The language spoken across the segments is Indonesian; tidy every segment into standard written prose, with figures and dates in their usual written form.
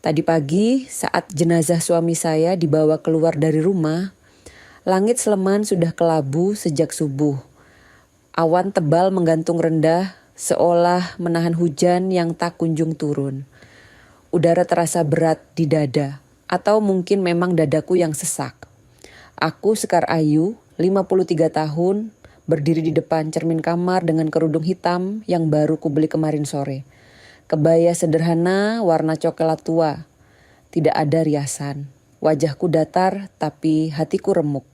Tadi pagi saat jenazah suami saya dibawa keluar dari rumah, langit Sleman sudah kelabu sejak subuh. Awan tebal menggantung rendah seolah menahan hujan yang tak kunjung turun. Udara terasa berat di dada, atau mungkin memang dadaku yang sesak. Aku Sekar Ayu, 53 tahun, berdiri di depan cermin kamar dengan kerudung hitam yang baru kubeli kemarin sore. Kebaya sederhana warna coklat tua. Tidak ada riasan. Wajahku datar tapi hatiku remuk.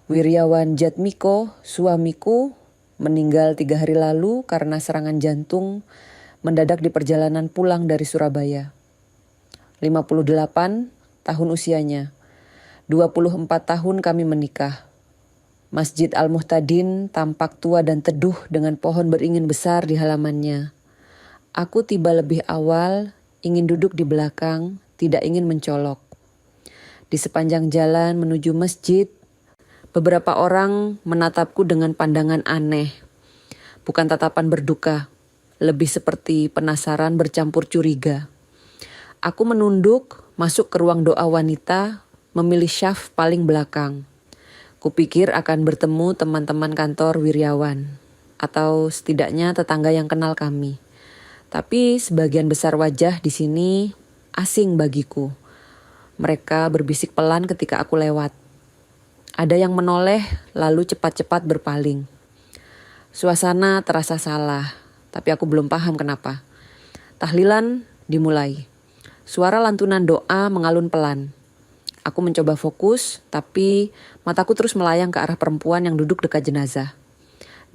Wiryawan Jatmiko, suamiku, meninggal 3 hari lalu karena serangan jantung mendadak di perjalanan pulang dari Surabaya. 58 tahun usianya. 24 tahun kami menikah. Masjid Al-Muhtadin tampak tua dan teduh dengan pohon beringin besar di halamannya. Aku tiba lebih awal, ingin duduk di belakang, tidak ingin mencolok. Di sepanjang jalan menuju masjid, beberapa orang menatapku dengan pandangan aneh. Bukan tatapan berduka, lebih seperti penasaran bercampur curiga. Aku menunduk, masuk ke ruang doa wanita, memilih syaf paling belakang. Kupikir akan bertemu teman-teman kantor Wiryawan, atau setidaknya tetangga yang kenal kami. Tapi sebagian besar wajah di sini asing bagiku. Mereka berbisik pelan ketika aku lewat. Ada yang menoleh lalu cepat-cepat berpaling. Suasana terasa salah, tapi aku belum paham kenapa. Tahlilan dimulai. Suara lantunan doa mengalun pelan. Aku mencoba fokus, tapi mataku terus melayang ke arah perempuan yang duduk dekat jenazah.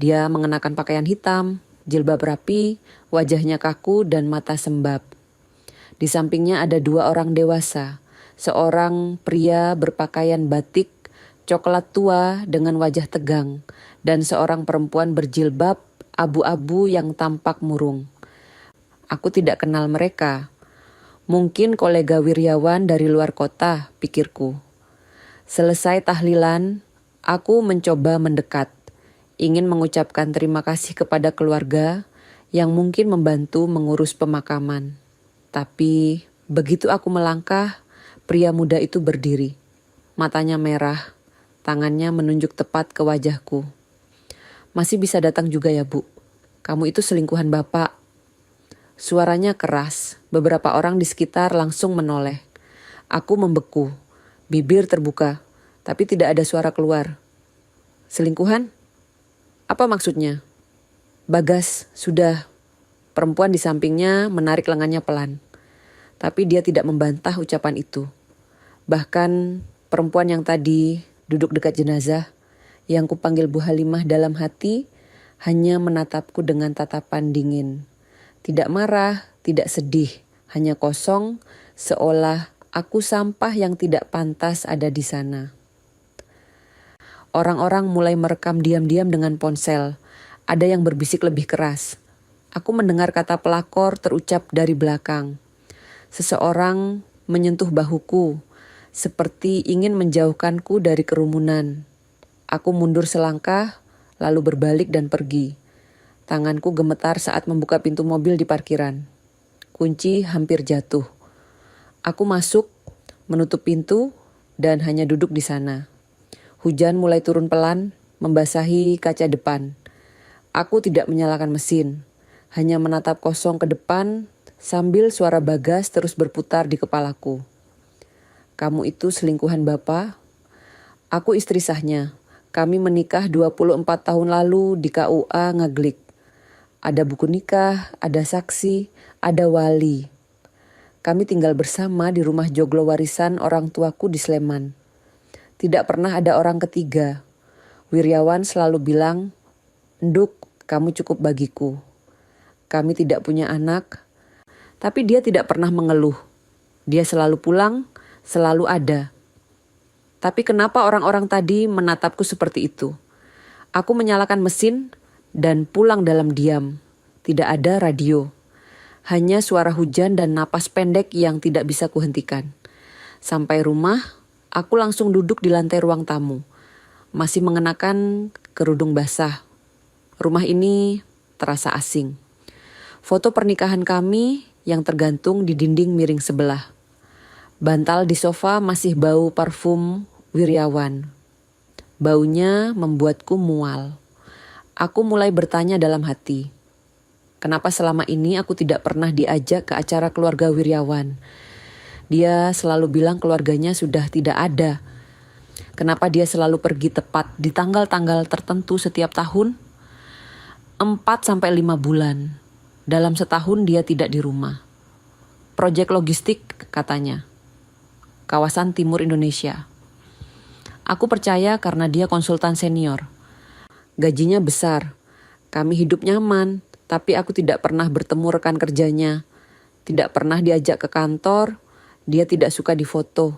Dia mengenakan pakaian hitam, jilbab rapi, wajahnya kaku dan mata sembab. Di sampingnya ada 2 orang dewasa, seorang pria berpakaian batik coklat tua dengan wajah tegang, dan seorang perempuan berjilbab abu-abu yang tampak murung. Aku tidak kenal mereka. Mungkin kolega Wiryawan dari luar kota, pikirku. Selesai tahlilan, aku mencoba mendekat. Ingin mengucapkan terima kasih kepada keluarga yang mungkin membantu mengurus pemakaman. Tapi begitu aku melangkah, pria muda itu berdiri. Matanya merah, tangannya menunjuk tepat ke wajahku. Masih bisa datang juga ya, Bu? Kamu itu selingkuhan Bapak. Suaranya keras, beberapa orang di sekitar langsung menoleh. Aku membeku, bibir terbuka, tapi tidak ada suara keluar. Selingkuhan? Apa maksudnya? Bagas, sudah. Perempuan di sampingnya menarik lengannya pelan. Tapi dia tidak membantah ucapan itu. Bahkan perempuan yang tadi duduk dekat jenazah, yang kupanggil Bu Halimah dalam hati, hanya menatapku dengan tatapan dingin. Tidak marah, tidak sedih, hanya kosong, seolah aku sampah yang tidak pantas ada di sana. Orang-orang mulai merekam diam-diam dengan ponsel. Ada yang berbisik lebih keras. Aku mendengar kata pelakor terucap dari belakang. Seseorang menyentuh bahuku, seperti ingin menjauhkanku dari kerumunan. Aku mundur selangkah, lalu berbalik dan pergi. Tanganku gemetar saat membuka pintu mobil di parkiran. Kunci hampir jatuh. Aku masuk, menutup pintu, dan hanya duduk di sana. Hujan mulai turun pelan, membasahi kaca depan. Aku tidak menyalakan mesin, hanya menatap kosong ke depan sambil suara Bagas terus berputar di kepalaku. Kamu itu selingkuhan Bapak? Aku istri sahnya. Kami menikah 24 tahun lalu di KUA Ngaglik. Ada buku nikah, ada saksi, ada wali. Kami tinggal bersama di rumah joglo warisan orang tuaku di Sleman. Tidak pernah ada orang ketiga. Wiryawan selalu bilang, "Nduk, kamu cukup bagiku." Kami tidak punya anak, tapi dia tidak pernah mengeluh. Dia selalu pulang, selalu ada. Tapi kenapa orang-orang tadi menatapku seperti itu? Aku menyalakan mesin dan pulang dalam diam. Tidak ada radio. Hanya suara hujan dan napas pendek yang tidak bisa kuhentikan. Sampai rumah, aku langsung duduk di lantai ruang tamu. Masih mengenakan kerudung basah. Rumah ini terasa asing. Foto pernikahan kami yang tergantung di dinding miring sebelah. Bantal di sofa masih bau parfum Wiryawan. Baunya membuatku mual. Aku mulai bertanya dalam hati, kenapa selama ini aku tidak pernah diajak ke acara keluarga Wiryawan? Dia selalu bilang keluarganya sudah tidak ada. Kenapa dia selalu pergi tepat di tanggal-tanggal tertentu setiap tahun? 4-5 bulan. Dalam setahun dia tidak di rumah. Proyek logistik katanya. Kawasan Timur Indonesia. Aku percaya karena dia konsultan senior. Gajinya besar. Kami hidup nyaman, tapi aku tidak pernah bertemu rekan kerjanya. Tidak pernah diajak ke kantor. Dia tidak suka difoto.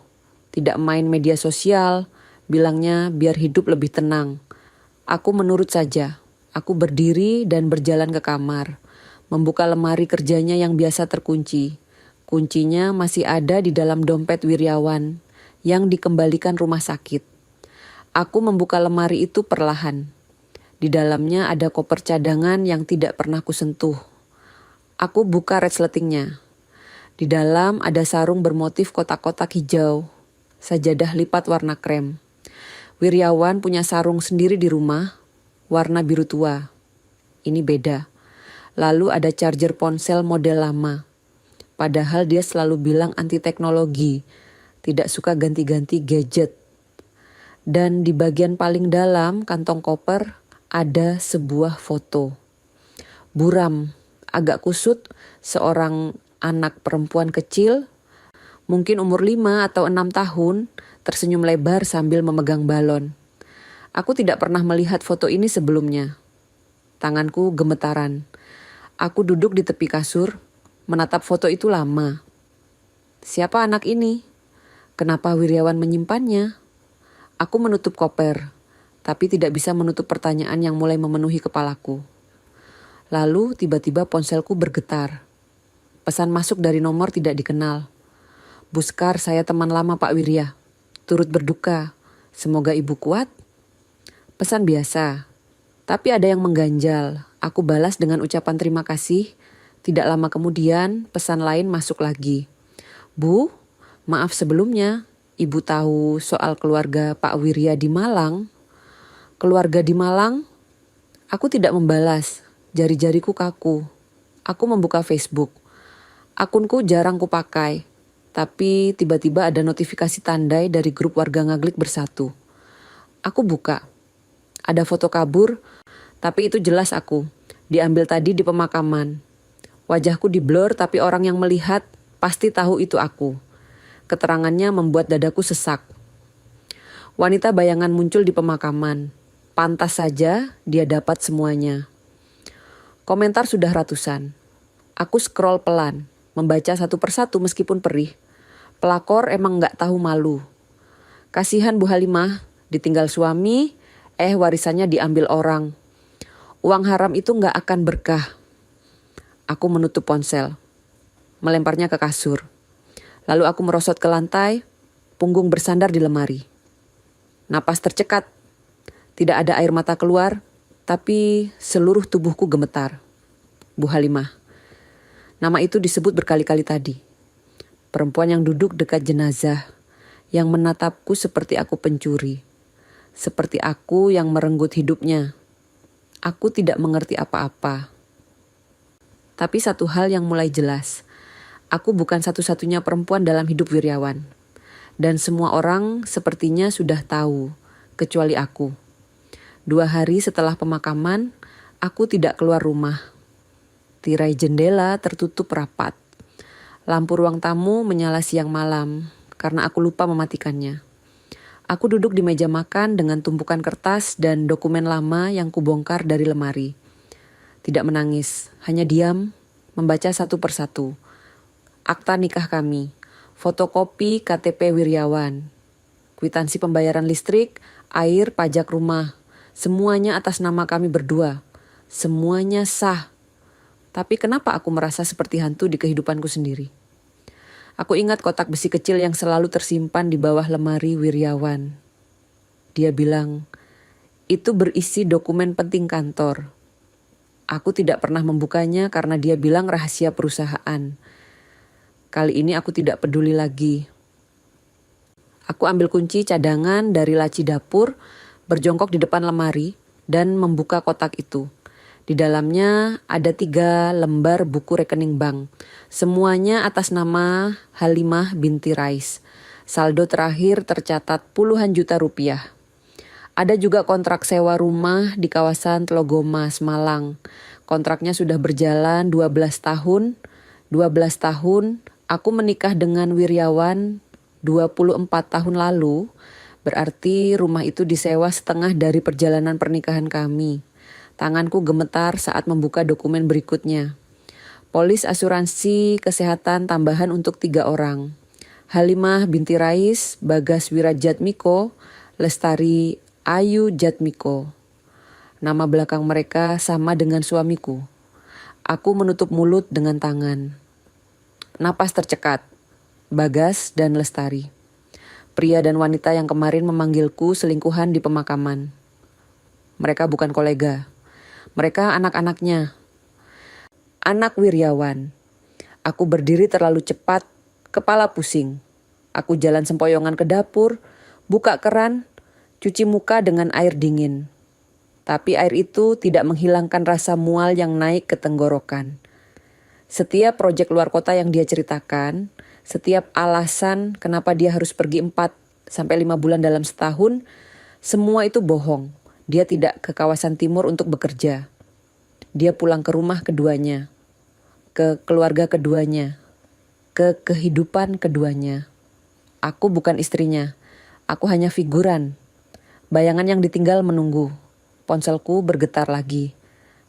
Tidak main media sosial. Bilangnya biar hidup lebih tenang. Aku menurut saja. Aku berdiri dan berjalan ke kamar. Membuka lemari kerjanya yang biasa terkunci. Kuncinya masih ada di dalam dompet Wiryawan yang dikembalikan rumah sakit. Aku membuka lemari itu perlahan. Di dalamnya ada koper cadangan yang tidak pernah kusentuh. Aku buka resletingnya. Di dalam ada sarung bermotif kotak-kotak hijau, sajadah lipat warna krem. Wiryawan punya sarung sendiri di rumah, warna biru tua. Ini beda. Lalu ada charger ponsel model lama. Padahal dia selalu bilang anti teknologi, tidak suka ganti-ganti gadget. Dan di bagian paling dalam kantong koper ada sebuah foto. Buram, agak kusut, seorang anak perempuan kecil, mungkin umur 5 atau 6 tahun, tersenyum lebar sambil memegang balon. Aku tidak pernah melihat foto ini sebelumnya. Tanganku gemetaran. Aku duduk di tepi kasur, menatap foto itu lama. Siapa anak ini? Kenapa Wiryawan menyimpannya? Aku menutup koper, tapi tidak bisa menutup pertanyaan yang mulai memenuhi kepalaku. Lalu tiba-tiba ponselku bergetar. Pesan masuk dari nomor tidak dikenal. Buskar, saya teman lama Pak Wirya. Turut berduka. Semoga ibu kuat. Pesan biasa. Tapi ada yang mengganjal. Aku balas dengan ucapan terima kasih. Tidak lama kemudian, pesan lain masuk lagi. Bu, maaf sebelumnya, ibu tahu soal keluarga Pak Wirya di Malang? Keluarga di Malang? Aku tidak membalas, jari-jariku kaku. Aku membuka Facebook. Akunku jarang kupakai, tapi tiba-tiba ada notifikasi tandai dari grup warga Ngaglik Bersatu. Aku buka. Ada foto kabur, tapi itu jelas aku. Diambil tadi di pemakaman. Wajahku diblur tapi orang yang melihat pasti tahu itu aku. Keterangannya membuat dadaku sesak. Wanita bayangan muncul di pemakaman. Pantas saja dia dapat semuanya. Komentar sudah ratusan. Aku scroll pelan, membaca satu persatu meskipun perih. Pelakor emang gak tahu malu. Kasihan Bu Halimah, ditinggal suami, warisannya diambil orang. Uang haram itu gak akan berkah. Aku menutup ponsel, melemparnya ke kasur. Lalu aku merosot ke lantai, punggung bersandar di lemari. Napas tercekat, tidak ada air mata keluar, tapi seluruh tubuhku gemetar. Bu Halimah. Nama itu disebut berkali-kali tadi. Perempuan yang duduk dekat jenazah, yang menatapku seperti aku pencuri. Seperti aku yang merenggut hidupnya. Aku tidak mengerti apa-apa. Tapi satu hal yang mulai jelas, aku bukan satu-satunya perempuan dalam hidup Wiryawan. Dan semua orang sepertinya sudah tahu, kecuali aku. 2 hari setelah pemakaman, aku tidak keluar rumah. Tirai jendela tertutup rapat. Lampu ruang tamu menyala siang malam, karena aku lupa mematikannya. Aku duduk di meja makan dengan tumpukan kertas dan dokumen lama yang kubongkar dari lemari. Tidak menangis, hanya diam, membaca satu persatu. Akta nikah kami, fotokopi KTP Wiryawan, kwitansi pembayaran listrik, air, pajak rumah. Semuanya atas nama kami berdua. Semuanya sah. Tapi kenapa aku merasa seperti hantu di kehidupanku sendiri? Aku ingat kotak besi kecil yang selalu tersimpan di bawah lemari Wiryawan. Dia bilang, itu berisi dokumen penting kantor. Aku tidak pernah membukanya karena dia bilang rahasia perusahaan. Kali ini aku tidak peduli lagi. Aku ambil kunci cadangan dari laci dapur, berjongkok di depan lemari, dan membuka kotak itu. Di dalamnya ada 3 lembar buku rekening bank. Semuanya atas nama Halimah binti Rais. Saldo terakhir tercatat puluhan juta rupiah. Ada juga kontrak sewa rumah di kawasan Telogoma, Malang. Kontraknya sudah berjalan 12 tahun. 12 tahun, aku menikah dengan Wiryawan 24 tahun lalu. Berarti rumah itu disewa setengah dari perjalanan pernikahan kami. Tanganku gemetar saat membuka dokumen berikutnya. Polis asuransi kesehatan tambahan untuk 3 orang. Halimah binti Rais, Bagas Wirajatmiko, Lestari Ayu Jatmiko. Nama belakang mereka sama dengan suamiku. Aku menutup mulut dengan tangan. Napas tercekat. Bagas dan Lestari. Pria dan wanita yang kemarin memanggilku selingkuhan di pemakaman. Mereka bukan kolega. Mereka anak-anaknya. Anak Wiryawan. Aku berdiri terlalu cepat, kepala pusing. Aku jalan sempoyongan ke dapur, buka keran, cuci muka dengan air dingin. Tapi air itu tidak menghilangkan rasa mual yang naik ke tenggorokan. Setiap proyek luar kota yang dia ceritakan, setiap alasan kenapa dia harus pergi 4-5 bulan dalam setahun, semua itu bohong. Dia tidak ke kawasan timur untuk bekerja. Dia pulang ke rumah keduanya, ke keluarga keduanya, ke kehidupan keduanya. Aku bukan istrinya, aku hanya figuran. Bayangan yang ditinggal menunggu. Ponselku bergetar lagi.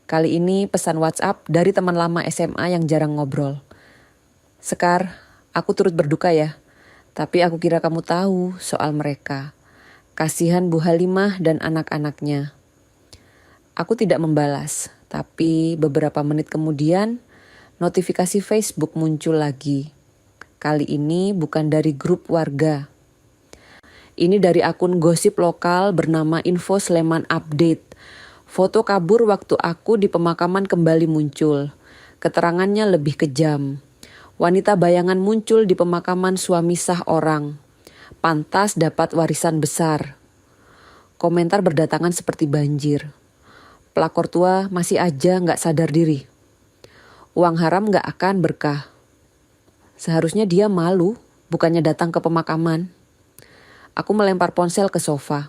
Kali ini pesan WhatsApp dari teman lama SMA yang jarang ngobrol. Sekar, aku turut berduka ya, tapi aku kira kamu tahu soal mereka. Kasihan Bu Halimah dan anak-anaknya. Aku tidak membalas, tapi beberapa menit kemudian notifikasi Facebook muncul lagi. Kali ini bukan dari grup warga. Ini dari akun gosip lokal bernama Info Sleman Update. Foto kabur waktu aku di pemakaman kembali muncul. Keterangannya lebih kejam. Wanita bayangan muncul di pemakaman suami sah orang. Pantas dapat warisan besar. Komentar berdatangan seperti banjir. Pelakor tua masih aja gak sadar diri. Uang haram gak akan berkah. Seharusnya dia malu, bukannya datang ke pemakaman. Aku melempar ponsel ke sofa.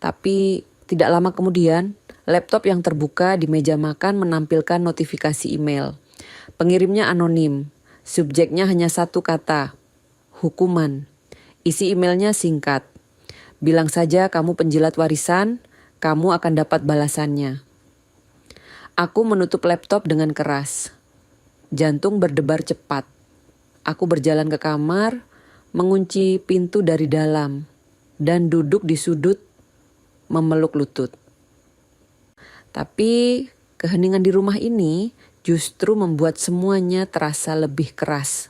Tapi tidak lama kemudian, laptop yang terbuka di meja makan menampilkan notifikasi email. Pengirimnya anonim. Subjeknya hanya 1 kata. Hukuman. Isi emailnya singkat. Bilang saja kamu penjilat warisan, kamu akan dapat balasannya. Aku menutup laptop dengan keras. Jantung berdebar cepat. Aku berjalan ke kamar, mengunci pintu dari dalam, dan duduk di sudut memeluk lutut. Tapi keheningan di rumah ini justru membuat semuanya terasa lebih keras.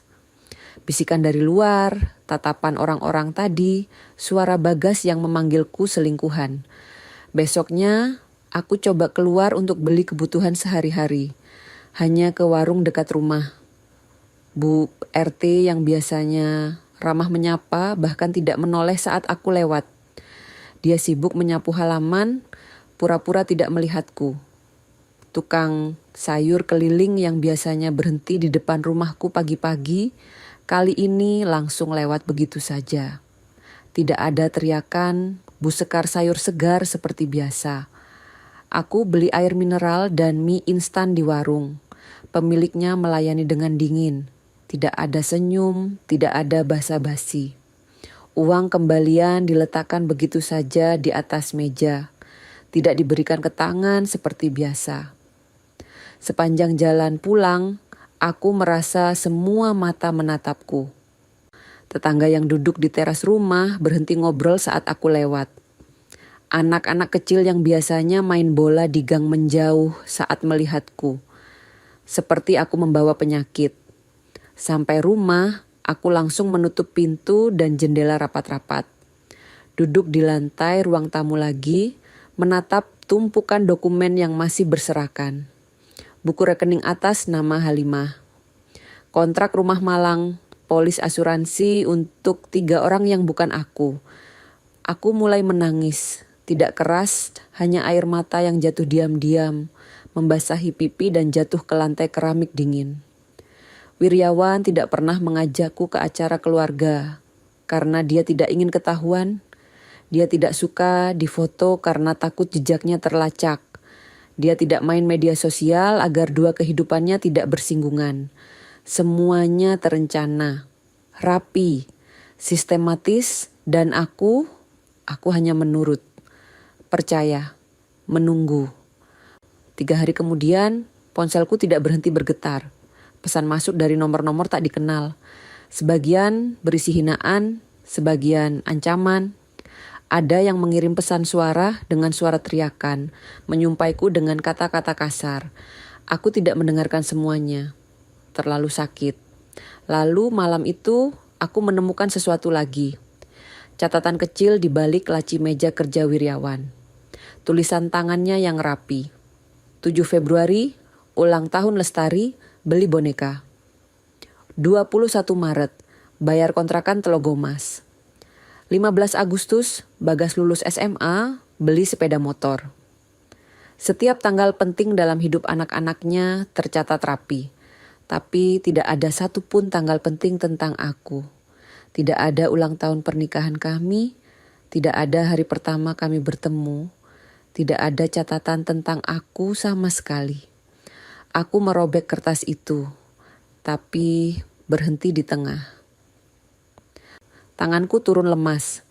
Bisikan dari luar, tatapan orang-orang tadi, suara Bagas yang memanggilku selingkuhan. Besoknya, aku coba keluar untuk beli kebutuhan sehari-hari. Hanya ke warung dekat rumah. Bu RT yang biasanya ramah menyapa bahkan tidak menoleh saat aku lewat. Dia sibuk menyapu halaman, pura-pura tidak melihatku. Tukang sayur keliling yang biasanya berhenti di depan rumahku pagi-pagi, kali ini langsung lewat begitu saja. Tidak ada teriakan, bu sekar sayur segar seperti biasa. Aku beli air mineral dan mie instan di warung. Pemiliknya melayani dengan dingin. Tidak ada senyum, tidak ada basa-basi. Uang kembalian diletakkan begitu saja di atas meja. Tidak diberikan ke tangan seperti biasa. Sepanjang jalan pulang, aku merasa semua mata menatapku. Tetangga yang duduk di teras rumah berhenti ngobrol saat aku lewat. Anak-anak kecil yang biasanya main bola di gang menjauh saat melihatku. Seperti aku membawa penyakit. Sampai rumah, aku langsung menutup pintu dan jendela rapat-rapat. Duduk di lantai ruang tamu lagi, menatap tumpukan dokumen yang masih berserakan. Buku rekening atas nama Halimah. Kontrak rumah Malang polis asuransi untuk 3 orang yang bukan aku. Aku mulai menangis, tidak keras, hanya air mata yang jatuh diam-diam, membasahi pipi dan jatuh ke lantai keramik dingin. Wiryawan tidak pernah mengajakku ke acara keluarga, karena dia tidak ingin ketahuan. Dia tidak suka difoto karena takut jejaknya terlacak. Dia tidak main media sosial agar 2 kehidupannya tidak bersinggungan. Semuanya terencana, rapi, sistematis, dan aku hanya menurut, percaya, menunggu. 3 hari kemudian, ponselku tidak berhenti bergetar. Pesan masuk dari nomor-nomor tak dikenal. Sebagian berisi hinaan, sebagian ancaman. Ada yang mengirim pesan suara dengan suara teriakan, menyumpaiku dengan kata-kata kasar. Aku tidak mendengarkan semuanya. Terlalu sakit. Lalu malam itu aku menemukan sesuatu lagi. Catatan kecil di balik laci meja kerja Wiryawan. Tulisan tangannya yang rapi. 7 Februari, ulang tahun Lestari, beli boneka. 21 Maret, bayar kontrakan Telogomas. 15 Agustus, Bagas lulus SMA, beli sepeda motor. Setiap tanggal penting dalam hidup anak-anaknya tercatat rapi. Tapi tidak ada satupun tanggal penting tentang aku. Tidak ada ulang tahun pernikahan kami, tidak ada hari pertama kami bertemu, tidak ada catatan tentang aku sama sekali. Aku merobek kertas itu, tapi berhenti di tengah. Tanganku turun lemas.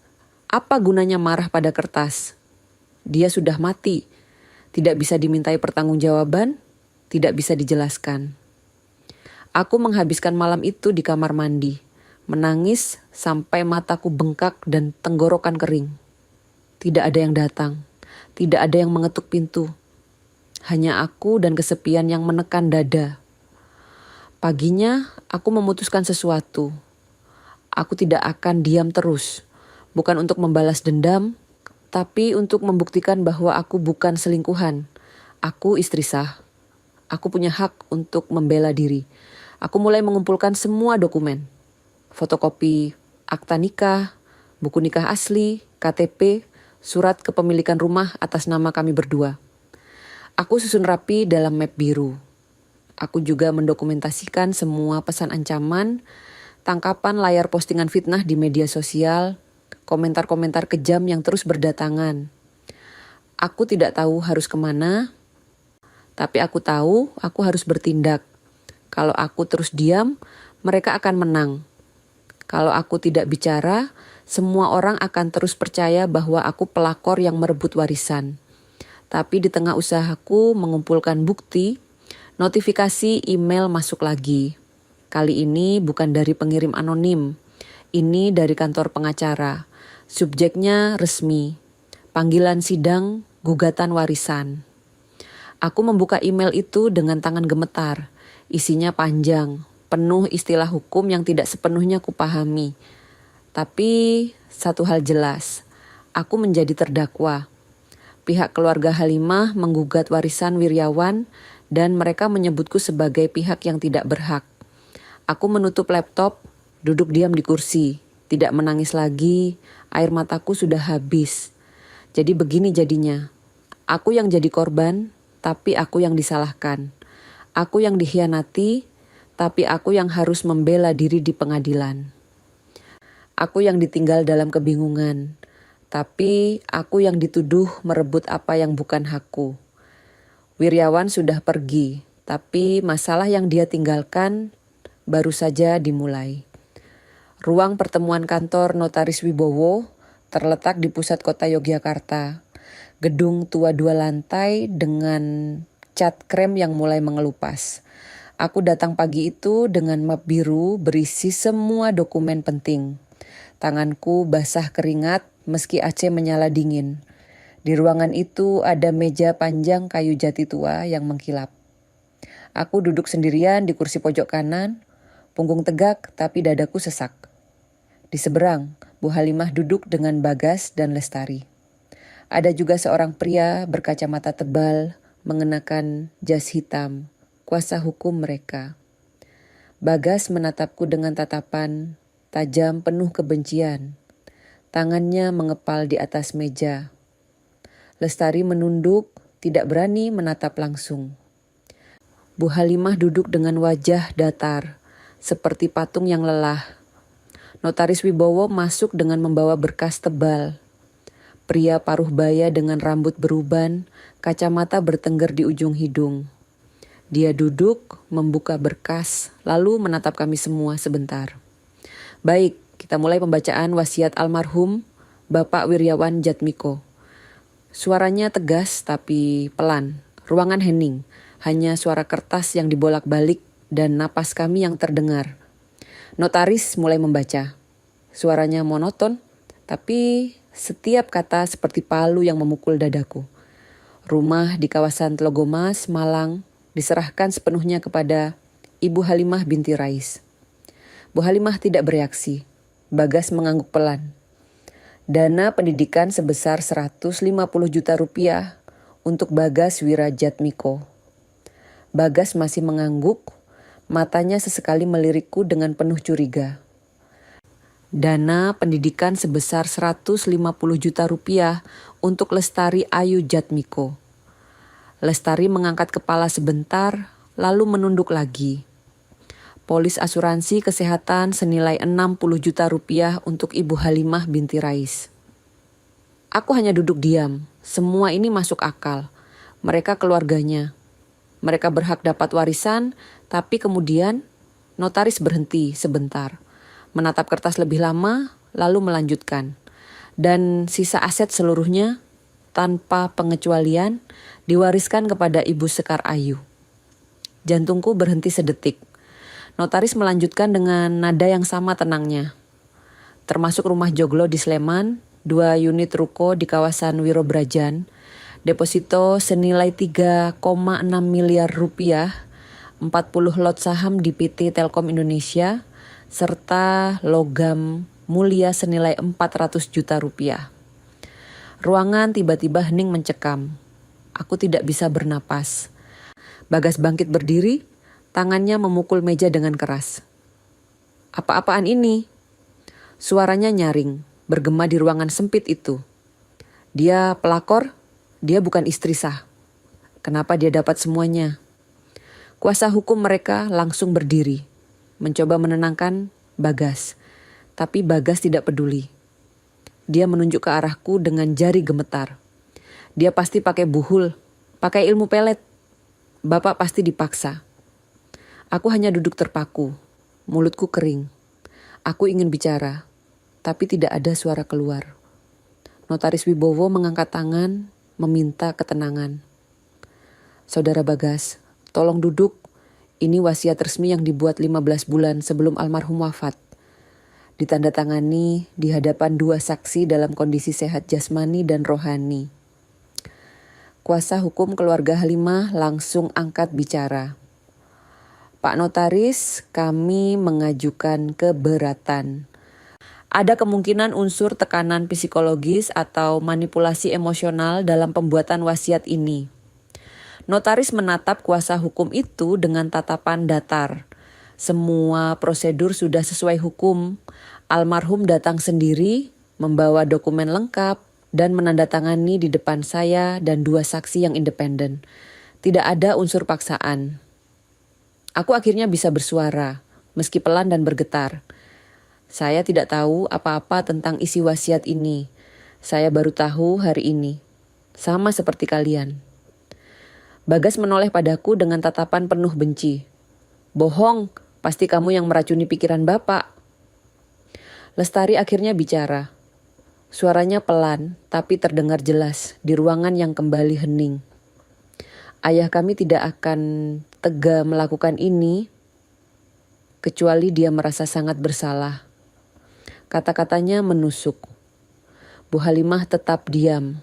Apa gunanya marah pada kertas? Dia sudah mati. Tidak bisa dimintai pertanggungjawaban, tidak bisa dijelaskan. Aku menghabiskan malam itu di kamar mandi, menangis sampai mataku bengkak dan tenggorokan kering. Tidak ada yang datang, tidak ada yang mengetuk pintu. Hanya aku dan kesepian yang menekan dada. Paginya aku memutuskan sesuatu. Aku tidak akan diam terus, bukan untuk membalas dendam, tapi untuk membuktikan bahwa aku bukan selingkuhan. Aku istri sah. Aku punya hak untuk membela diri. Aku mulai mengumpulkan semua dokumen. Fotokopi akta nikah, buku nikah asli, KTP, surat kepemilikan rumah atas nama kami berdua. Aku susun rapi dalam map biru. Aku juga mendokumentasikan semua pesan ancaman, tangkapan layar postingan fitnah di media sosial, komentar-komentar kejam yang terus berdatangan. Aku tidak tahu harus kemana, tapi aku tahu aku harus bertindak. Kalau aku terus diam, mereka akan menang. Kalau aku tidak bicara, semua orang akan terus percaya bahwa aku pelakor yang merebut warisan. Tapi di tengah usahaku mengumpulkan bukti, notifikasi email masuk lagi. Kali ini bukan dari pengirim anonim. Ini dari kantor pengacara. Subjeknya resmi. Panggilan sidang gugatan warisan. Aku membuka email itu dengan tangan gemetar. Isinya panjang, penuh istilah hukum yang tidak sepenuhnya kupahami. Tapi satu hal jelas, aku menjadi terdakwa. Pihak keluarga Halimah menggugat warisan Wiryawan dan mereka menyebutku sebagai pihak yang tidak berhak. Aku menutup laptop, duduk diam di kursi, tidak menangis lagi, air mataku sudah habis. Jadi begini jadinya, aku yang jadi korban, tapi aku yang disalahkan. Aku yang dikhianati, tapi aku yang harus membela diri di pengadilan. Aku yang ditinggal dalam kebingungan, tapi aku yang dituduh merebut apa yang bukan hakku. Wiryawan sudah pergi, tapi masalah yang dia tinggalkan baru saja dimulai. Ruang pertemuan kantor Notaris Wibowo terletak di pusat kota Yogyakarta. Gedung tua 2 lantai dengan cat krem yang mulai mengelupas. Aku datang pagi itu dengan map biru berisi semua dokumen penting. Tanganku basah keringat meski AC menyala dingin. Di ruangan itu ada meja panjang kayu jati tua yang mengkilap. Aku duduk sendirian di kursi pojok kanan, punggung tegak tapi dadaku sesak. Di seberang, Bu Halimah duduk dengan Bagas dan Lestari. Ada juga seorang pria berkacamata tebal, mengenakan jas hitam, kuasa hukum mereka. Bagas menatapku dengan tatapan tajam penuh kebencian. Tangannya mengepal di atas meja. Lestari menunduk, tidak berani menatap langsung. Bu Halimah duduk dengan wajah datar, seperti patung yang lelah. Notaris Wibowo masuk dengan membawa berkas tebal. Pria paruh baya dengan rambut beruban, kacamata bertengger di ujung hidung. Dia duduk, membuka berkas, lalu menatap kami semua sebentar. Baik, kita mulai pembacaan wasiat almarhum Bapak Wiryawan Djatmiko. Suaranya tegas tapi pelan. Ruangan hening, hanya suara kertas yang dibolak-balik dan napas kami yang terdengar. Notaris mulai membaca. Suaranya monoton, tapi setiap kata seperti palu yang memukul dadaku. Rumah di kawasan Tlogomas, Malang, diserahkan sepenuhnya kepada Ibu Halimah binti Rais. Bu Halimah tidak bereaksi. Bagas mengangguk pelan. Dana pendidikan sebesar 150 juta rupiah untuk Bagas Wiradjatmiko. Bagas masih mengangguk, matanya sesekali melirikku dengan penuh curiga. Dana pendidikan sebesar 150 juta rupiah untuk Lestari Ayu Djatmiko. Lestari mengangkat kepala sebentar, lalu menunduk lagi. Polis asuransi kesehatan senilai 60 juta rupiah untuk Ibu Halimah binti Rais. Aku hanya duduk diam, semua ini masuk akal. Mereka keluarganya. Mereka berhak dapat warisan, tapi kemudian notaris berhenti sebentar. Menatap kertas lebih lama, lalu melanjutkan. Dan sisa aset seluruhnya, tanpa pengecualian, diwariskan kepada Ibu Sekar Ayu. Jantungku berhenti sedetik. Notaris melanjutkan dengan nada yang sama tenangnya. Termasuk rumah joglo di Sleman, 2 unit ruko di kawasan Wirobrajan, deposito senilai 3,6 miliar rupiah, 40 lot saham di PT Telkom Indonesia, serta logam mulia senilai 400 juta rupiah. Ruangan tiba-tiba hening mencekam. Aku tidak bisa bernapas. Bagas bangkit berdiri, tangannya memukul meja dengan keras. Apa-apaan ini? Suaranya nyaring, bergema di ruangan sempit itu. Dia pelakor, dia bukan istri sah. Kenapa dia dapat semuanya? Kuasa hukum mereka langsung berdiri, mencoba menenangkan Bagas. Tapi Bagas tidak peduli. Dia menunjuk ke arahku dengan jari gemetar. Dia pasti pakai buhul, pakai ilmu pelet. Bapak pasti dipaksa. Aku hanya duduk terpaku, mulutku kering. Aku ingin bicara, tapi tidak ada suara keluar. Notaris Wibowo mengangkat tangan, meminta ketenangan. Saudara Bagas, tolong duduk. Ini wasiat resmi yang dibuat 15 bulan sebelum almarhum wafat. Ditandatangani di hadapan 2 saksi dalam kondisi sehat jasmani dan rohani. Kuasa hukum keluarga Halimah langsung angkat bicara. Pak Notaris, kami mengajukan keberatan. Ada kemungkinan unsur tekanan psikologis atau manipulasi emosional dalam pembuatan wasiat ini. Notaris menatap kuasa hukum itu dengan tatapan datar. Semua prosedur sudah sesuai hukum. Almarhum datang sendiri, membawa dokumen lengkap, dan menandatangani di depan saya dan 2 saksi yang independen. Tidak ada unsur paksaan. Aku akhirnya bisa bersuara, meski pelan dan bergetar. Saya tidak tahu apa-apa tentang isi wasiat ini. Saya baru tahu hari ini. Sama seperti kalian. Bagas menoleh padaku dengan tatapan penuh benci. Bohong, pasti kamu yang meracuni pikiran Bapak. Lestari akhirnya bicara. Suaranya pelan, tapi terdengar jelas di ruangan yang kembali hening. Ayah kami tidak akan tega melakukan ini, kecuali dia merasa sangat bersalah. Kata-katanya menusuk. Bu Halimah tetap diam,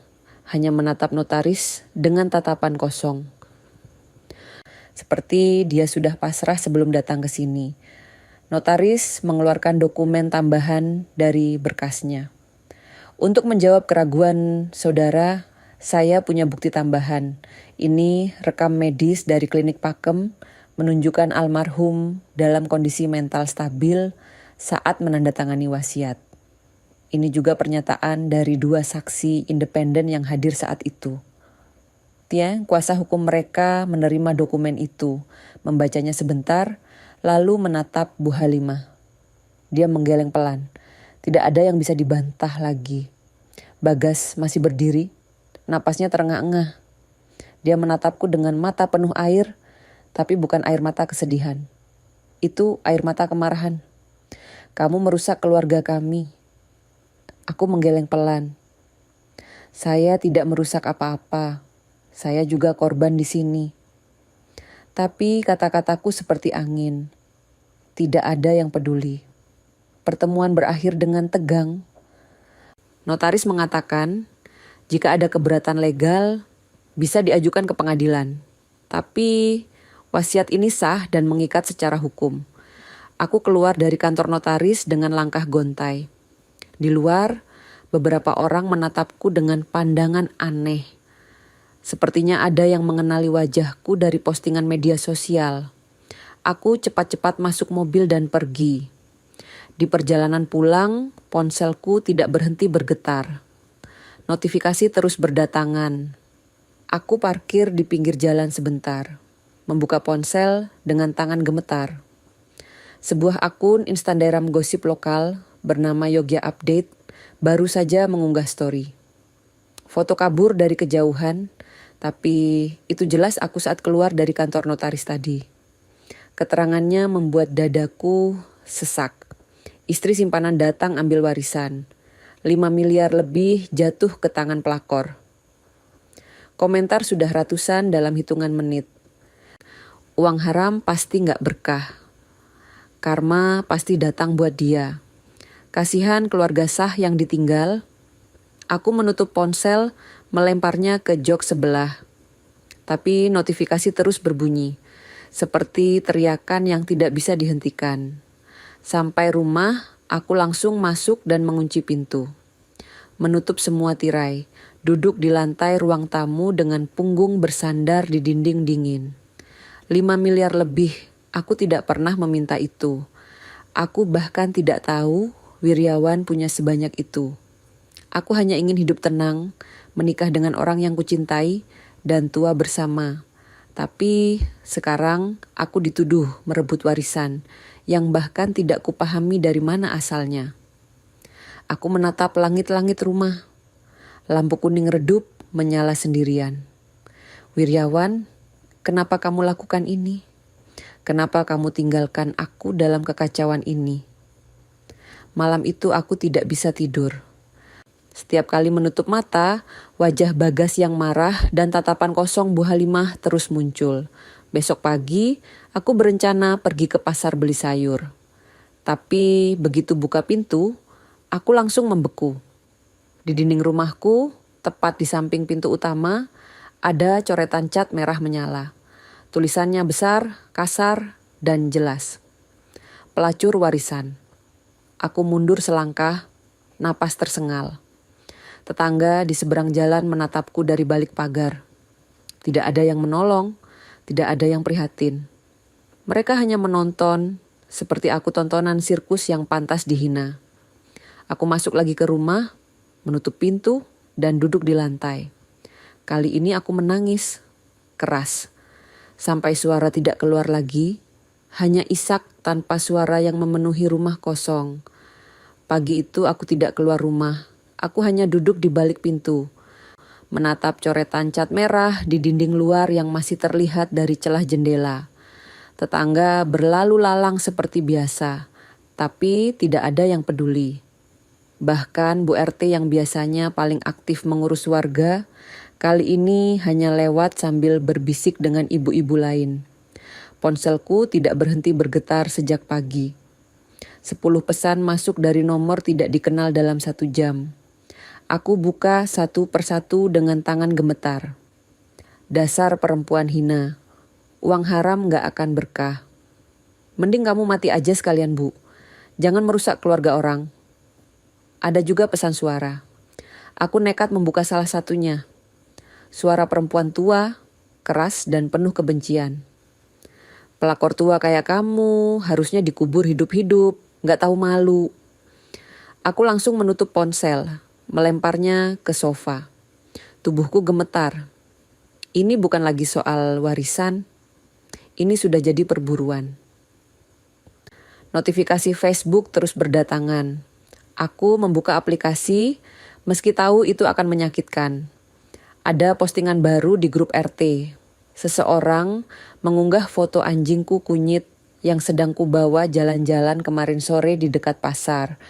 hanya menatap notaris dengan tatapan kosong. Seperti dia sudah pasrah sebelum datang ke sini. Notaris mengeluarkan dokumen tambahan dari berkasnya. Untuk menjawab keraguan saudara, saya punya bukti tambahan. Ini rekam medis dari klinik Pakem, menunjukkan almarhum dalam kondisi mental stabil saat menandatangani wasiat. Ini juga pernyataan dari 2 saksi independen yang hadir saat itu. Kuasa hukum mereka menerima dokumen itu, membacanya sebentar, lalu menatap Bu Halimah. Dia menggeleng pelan. Tidak ada yang bisa dibantah lagi. Bagas masih berdiri, napasnya terengah-engah. Dia menatapku dengan mata penuh air, tapi bukan air mata kesedihan. Itu air mata kemarahan. Kamu merusak keluarga kami. Aku menggeleng pelan. Saya tidak merusak apa-apa. Saya juga korban di sini. Tapi kata-kataku seperti angin. Tidak ada yang peduli. Pertemuan berakhir dengan tegang. Notaris mengatakan, jika ada keberatan legal, bisa diajukan ke pengadilan. Tapi wasiat ini sah dan mengikat secara hukum. Aku keluar dari kantor notaris dengan langkah gontai. Di luar, beberapa orang menatapku dengan pandangan aneh. Sepertinya ada yang mengenali wajahku dari postingan media sosial. Aku cepat-cepat masuk mobil dan pergi. Di perjalanan pulang, ponselku tidak berhenti bergetar. Notifikasi terus berdatangan. Aku parkir di pinggir jalan sebentar, membuka ponsel dengan tangan gemetar. Sebuah akun Instagram gosip lokal bernama Yogya Update baru saja mengunggah story. Foto kabur dari kejauhan, tapi itu jelas aku saat keluar dari kantor notaris tadi. Keterangannya membuat dadaku sesak. Istri simpanan datang ambil warisan. 5 miliar lebih jatuh ke tangan pelakor. Komentar sudah ratusan dalam hitungan menit. Uang haram pasti gak berkah. Karma pasti datang buat dia. Kasihan keluarga sah yang ditinggal. Aku menutup ponsel, melemparnya ke jok sebelah. Tapi notifikasi terus berbunyi, seperti teriakan yang tidak bisa dihentikan. Sampai rumah, aku langsung masuk dan mengunci pintu. Menutup semua tirai, duduk di lantai ruang tamu dengan punggung bersandar di dinding dingin. 5 miliar lebih, aku tidak pernah meminta itu. Aku bahkan tidak tahu Wiryawan punya sebanyak itu. Aku hanya ingin hidup tenang, menikah dengan orang yang kucintai, dan tua bersama. Tapi sekarang aku dituduh merebut warisan, yang bahkan tidak kupahami dari mana asalnya. Aku menatap langit-langit rumah. Lampu kuning redup menyala sendirian. Wiryawan, kenapa kamu lakukan ini? Kenapa kamu tinggalkan aku dalam kekacauan ini? Malam itu aku tidak bisa tidur. Setiap kali menutup mata, wajah Bagas yang marah dan tatapan kosong Bu Halimah terus muncul. Besok pagi, aku berencana pergi ke pasar beli sayur. Tapi begitu buka pintu, aku langsung membeku. Di dinding rumahku, tepat di samping pintu utama, ada coretan cat merah menyala. Tulisannya besar, kasar, dan jelas. Pelacur warisan. Aku mundur selangkah, napas tersengal. Tetangga di seberang jalan menatapku dari balik pagar. Tidak ada yang menolong, tidak ada yang prihatin. Mereka hanya menonton, seperti aku tontonan sirkus yang pantas dihina. Aku masuk lagi ke rumah, menutup pintu, dan duduk di lantai. Kali ini aku menangis, keras. Sampai suara tidak keluar lagi, hanya isak tanpa suara yang memenuhi rumah kosong. Pagi itu aku tidak keluar rumah. Aku hanya duduk di balik pintu, menatap coretan cat merah di dinding luar yang masih terlihat dari celah jendela. Tetangga berlalu lalang seperti biasa, tapi tidak ada yang peduli. Bahkan Bu RT yang biasanya paling aktif mengurus warga, kali ini hanya lewat sambil berbisik dengan ibu-ibu lain. Ponselku tidak berhenti bergetar sejak pagi. 10 pesan masuk dari nomor tidak dikenal dalam 1 jam. Aku buka satu persatu dengan tangan gemetar. Dasar perempuan hina. Uang haram gak akan berkah. Mending kamu mati aja sekalian, Bu. Jangan merusak keluarga orang. Ada juga pesan suara. Aku nekat membuka salah satunya. Suara perempuan tua, keras dan penuh kebencian. Pelakor tua kayak kamu harusnya dikubur hidup-hidup, gak tahu malu. Aku langsung menutup ponsel, melemparnya ke sofa. Tubuhku gemetar. Ini bukan lagi soal warisan, ini sudah jadi perburuan. Notifikasi Facebook terus berdatangan. Aku membuka aplikasi meski tahu itu akan menyakitkan. Ada postingan baru di grup RT. Seseorang mengunggah foto anjingku Kunyit yang sedang kubawa jalan-jalan kemarin sore di dekat pasar.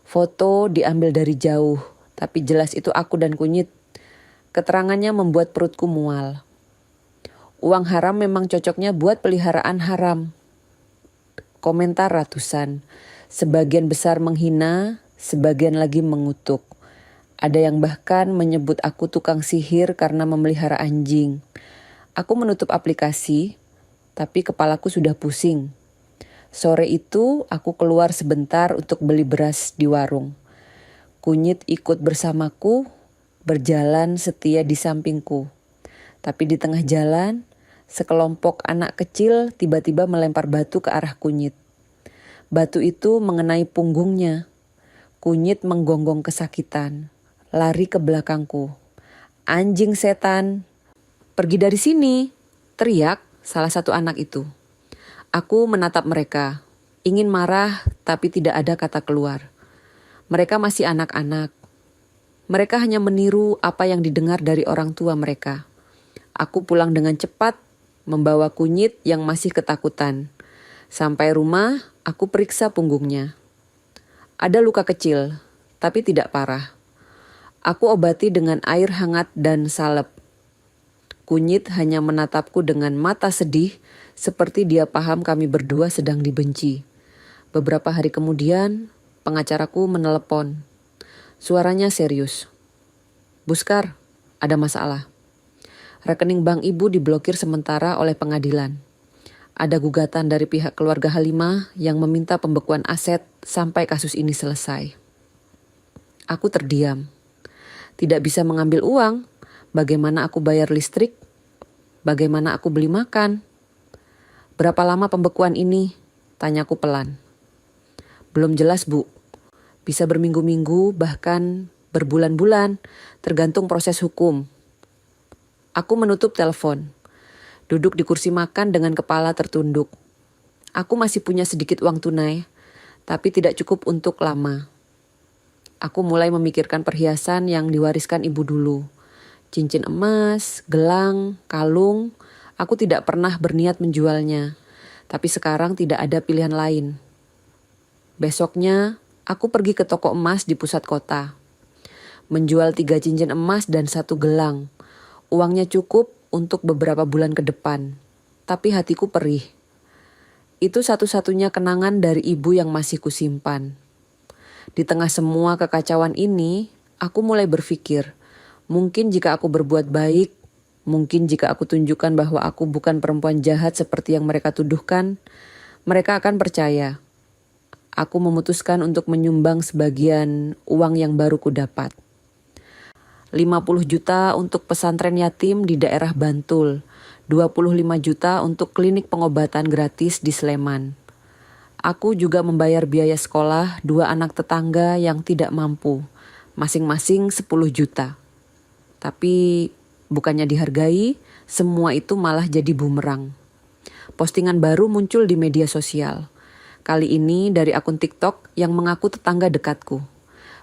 Foto diambil dari jauh, tapi jelas itu aku dan Kunyit. Keterangannya membuat perutku mual. Uang haram memang cocoknya buat peliharaan haram. Komentar ratusan. Sebagian besar menghina, sebagian lagi mengutuk. Ada yang bahkan menyebut aku tukang sihir karena memelihara anjing. Aku menutup aplikasi, tapi kepalaku sudah pusing. Sore itu aku keluar sebentar untuk beli beras di warung. Kunyit ikut bersamaku, berjalan setia di sampingku. Tapi di tengah jalan, sekelompok anak kecil tiba-tiba melempar batu ke arah Kunyit. Batu itu mengenai punggungnya. Kunyit menggonggong kesakitan, lari ke belakangku. "Anjing setan, pergi dari sini!" teriak salah satu anak itu. Aku menatap mereka, ingin marah tapi tidak ada kata keluar. Mereka masih anak-anak. Mereka hanya meniru apa yang didengar dari orang tua mereka. Aku pulang dengan cepat, membawa Kunyit yang masih ketakutan. Sampai rumah, aku periksa punggungnya. Ada luka kecil, tapi tidak parah. Aku obati dengan air hangat dan salep. Kunyit hanya menatapku dengan mata sedih, seperti dia paham kami berdua sedang dibenci. Beberapa hari kemudian, pengacaraku menelepon. Suaranya serius. "Buskar, ada masalah. Rekening bank ibu diblokir sementara oleh pengadilan. Ada gugatan dari pihak keluarga Halimah yang meminta pembekuan aset sampai kasus ini selesai." Aku terdiam. Tidak bisa mengambil uang. Bagaimana aku bayar listrik? Bagaimana aku beli makan? "Berapa lama pembekuan ini?" tanyaku pelan. "Belum jelas, Bu. Bisa berminggu-minggu, bahkan berbulan-bulan, tergantung proses hukum." Aku menutup telepon. Duduk di kursi makan dengan kepala tertunduk. Aku masih punya sedikit uang tunai, tapi tidak cukup untuk lama. Aku mulai memikirkan perhiasan yang diwariskan ibu dulu. Cincin emas, gelang, kalung. Aku tidak pernah berniat menjualnya, tapi sekarang tidak ada pilihan lain. Besoknya, aku pergi ke toko emas di pusat kota. Menjual 3 cincin emas dan 1 gelang. Uangnya cukup untuk beberapa bulan ke depan, tapi hatiku perih. Itu satu-satunya kenangan dari ibu yang masih kusimpan. Di tengah semua kekacauan ini, aku mulai berpikir, mungkin jika aku berbuat baik, mungkin jika aku tunjukkan bahwa aku bukan perempuan jahat seperti yang mereka tuduhkan, mereka akan percaya. Aku memutuskan untuk menyumbang sebagian uang yang baru kudapat. 50 juta untuk pesantren yatim di daerah Bantul, 25 juta untuk klinik pengobatan gratis di Sleman. Aku juga membayar biaya sekolah 2 anak tetangga yang tidak mampu, masing-masing 10 juta. Tapi bukannya dihargai, semua itu malah jadi bumerang. Postingan baru muncul di media sosial. Kali ini dari akun TikTok yang mengaku tetangga dekatku.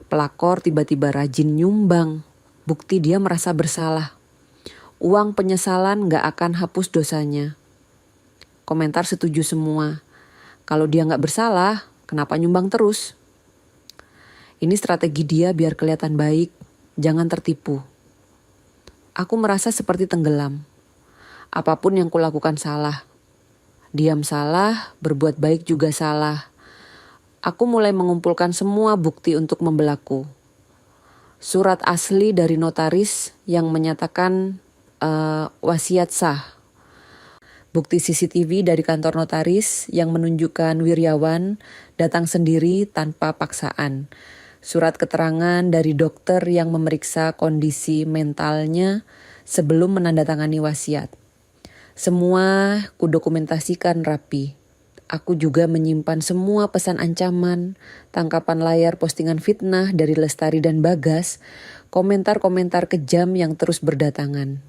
Pelakor tiba-tiba rajin nyumbang. Bukti dia merasa bersalah. Uang penyesalan gak akan hapus dosanya. Komentar setuju semua. Kalau dia gak bersalah, kenapa nyumbang terus? Ini strategi dia biar kelihatan baik. Jangan tertipu. Aku merasa seperti tenggelam. Apapun yang kulakukan salah. Diam salah, berbuat baik juga salah. Aku mulai mengumpulkan semua bukti untuk membelaku. Surat asli dari notaris yang menyatakan wasiat sah. Bukti CCTV dari kantor notaris yang menunjukkan Wiryawan datang sendiri tanpa paksaan. Surat keterangan dari dokter yang memeriksa kondisi mentalnya sebelum menandatangani wasiat. Semua kudokumentasikan rapi. Aku juga menyimpan semua pesan ancaman, tangkapan layar postingan fitnah dari Lestari dan Bagas, komentar-komentar kejam yang terus berdatangan.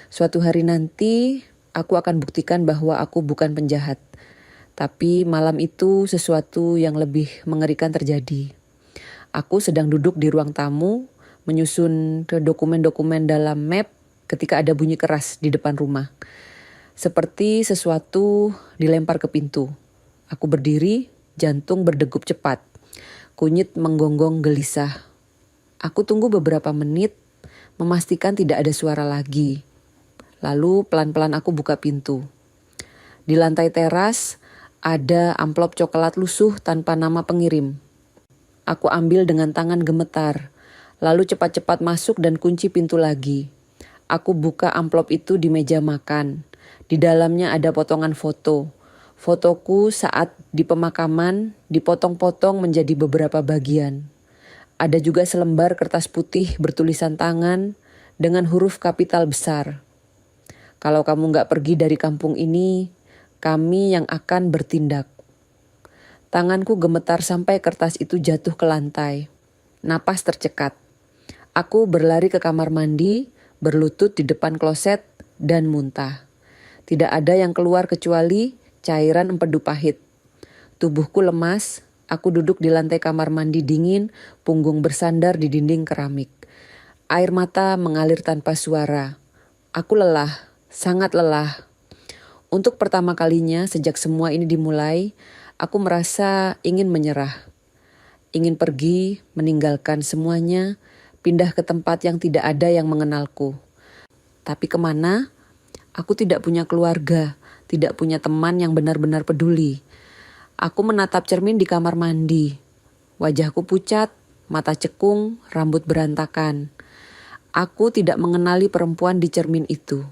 Suatu hari nanti, aku akan buktikan bahwa aku bukan penjahat. Tapi malam itu sesuatu yang lebih mengerikan terjadi. Aku sedang duduk di ruang tamu, menyusun dokumen-dokumen dalam map ketika ada bunyi keras di depan rumah. Seperti sesuatu dilempar ke pintu. Aku berdiri, jantung berdegup cepat. Kunyit menggonggong gelisah. Aku tunggu beberapa menit, memastikan tidak ada suara lagi. Lalu pelan-pelan aku buka pintu. Di lantai teras ada amplop coklat lusuh tanpa nama pengirim. Aku ambil dengan tangan gemetar, lalu cepat-cepat masuk dan kunci pintu lagi. Aku buka amplop itu di meja makan. Di dalamnya ada potongan foto. Fotoku saat di pemakaman dipotong-potong menjadi beberapa bagian. Ada juga selembar kertas putih bertulisan tangan dengan huruf kapital besar. Kalau kamu gak pergi dari kampung ini, kami yang akan bertindak. Tanganku gemetar sampai kertas itu jatuh ke lantai. Napas tercekat. Aku berlari ke kamar mandi, berlutut di depan kloset, dan muntah. Tidak ada yang keluar kecuali cairan empedu pahit. Tubuhku lemas, aku duduk di lantai kamar mandi dingin, punggung bersandar di dinding keramik. Air mata mengalir tanpa suara. Aku lelah, sangat lelah. Untuk pertama kalinya sejak semua ini dimulai, aku merasa ingin menyerah. Ingin pergi, meninggalkan semuanya, pindah ke tempat yang tidak ada yang mengenalku. Tapi kemana? Aku tidak punya keluarga, tidak punya teman yang benar-benar peduli. Aku menatap cermin di kamar mandi. Wajahku pucat, mata cekung, rambut berantakan. Aku tidak mengenali perempuan di cermin itu.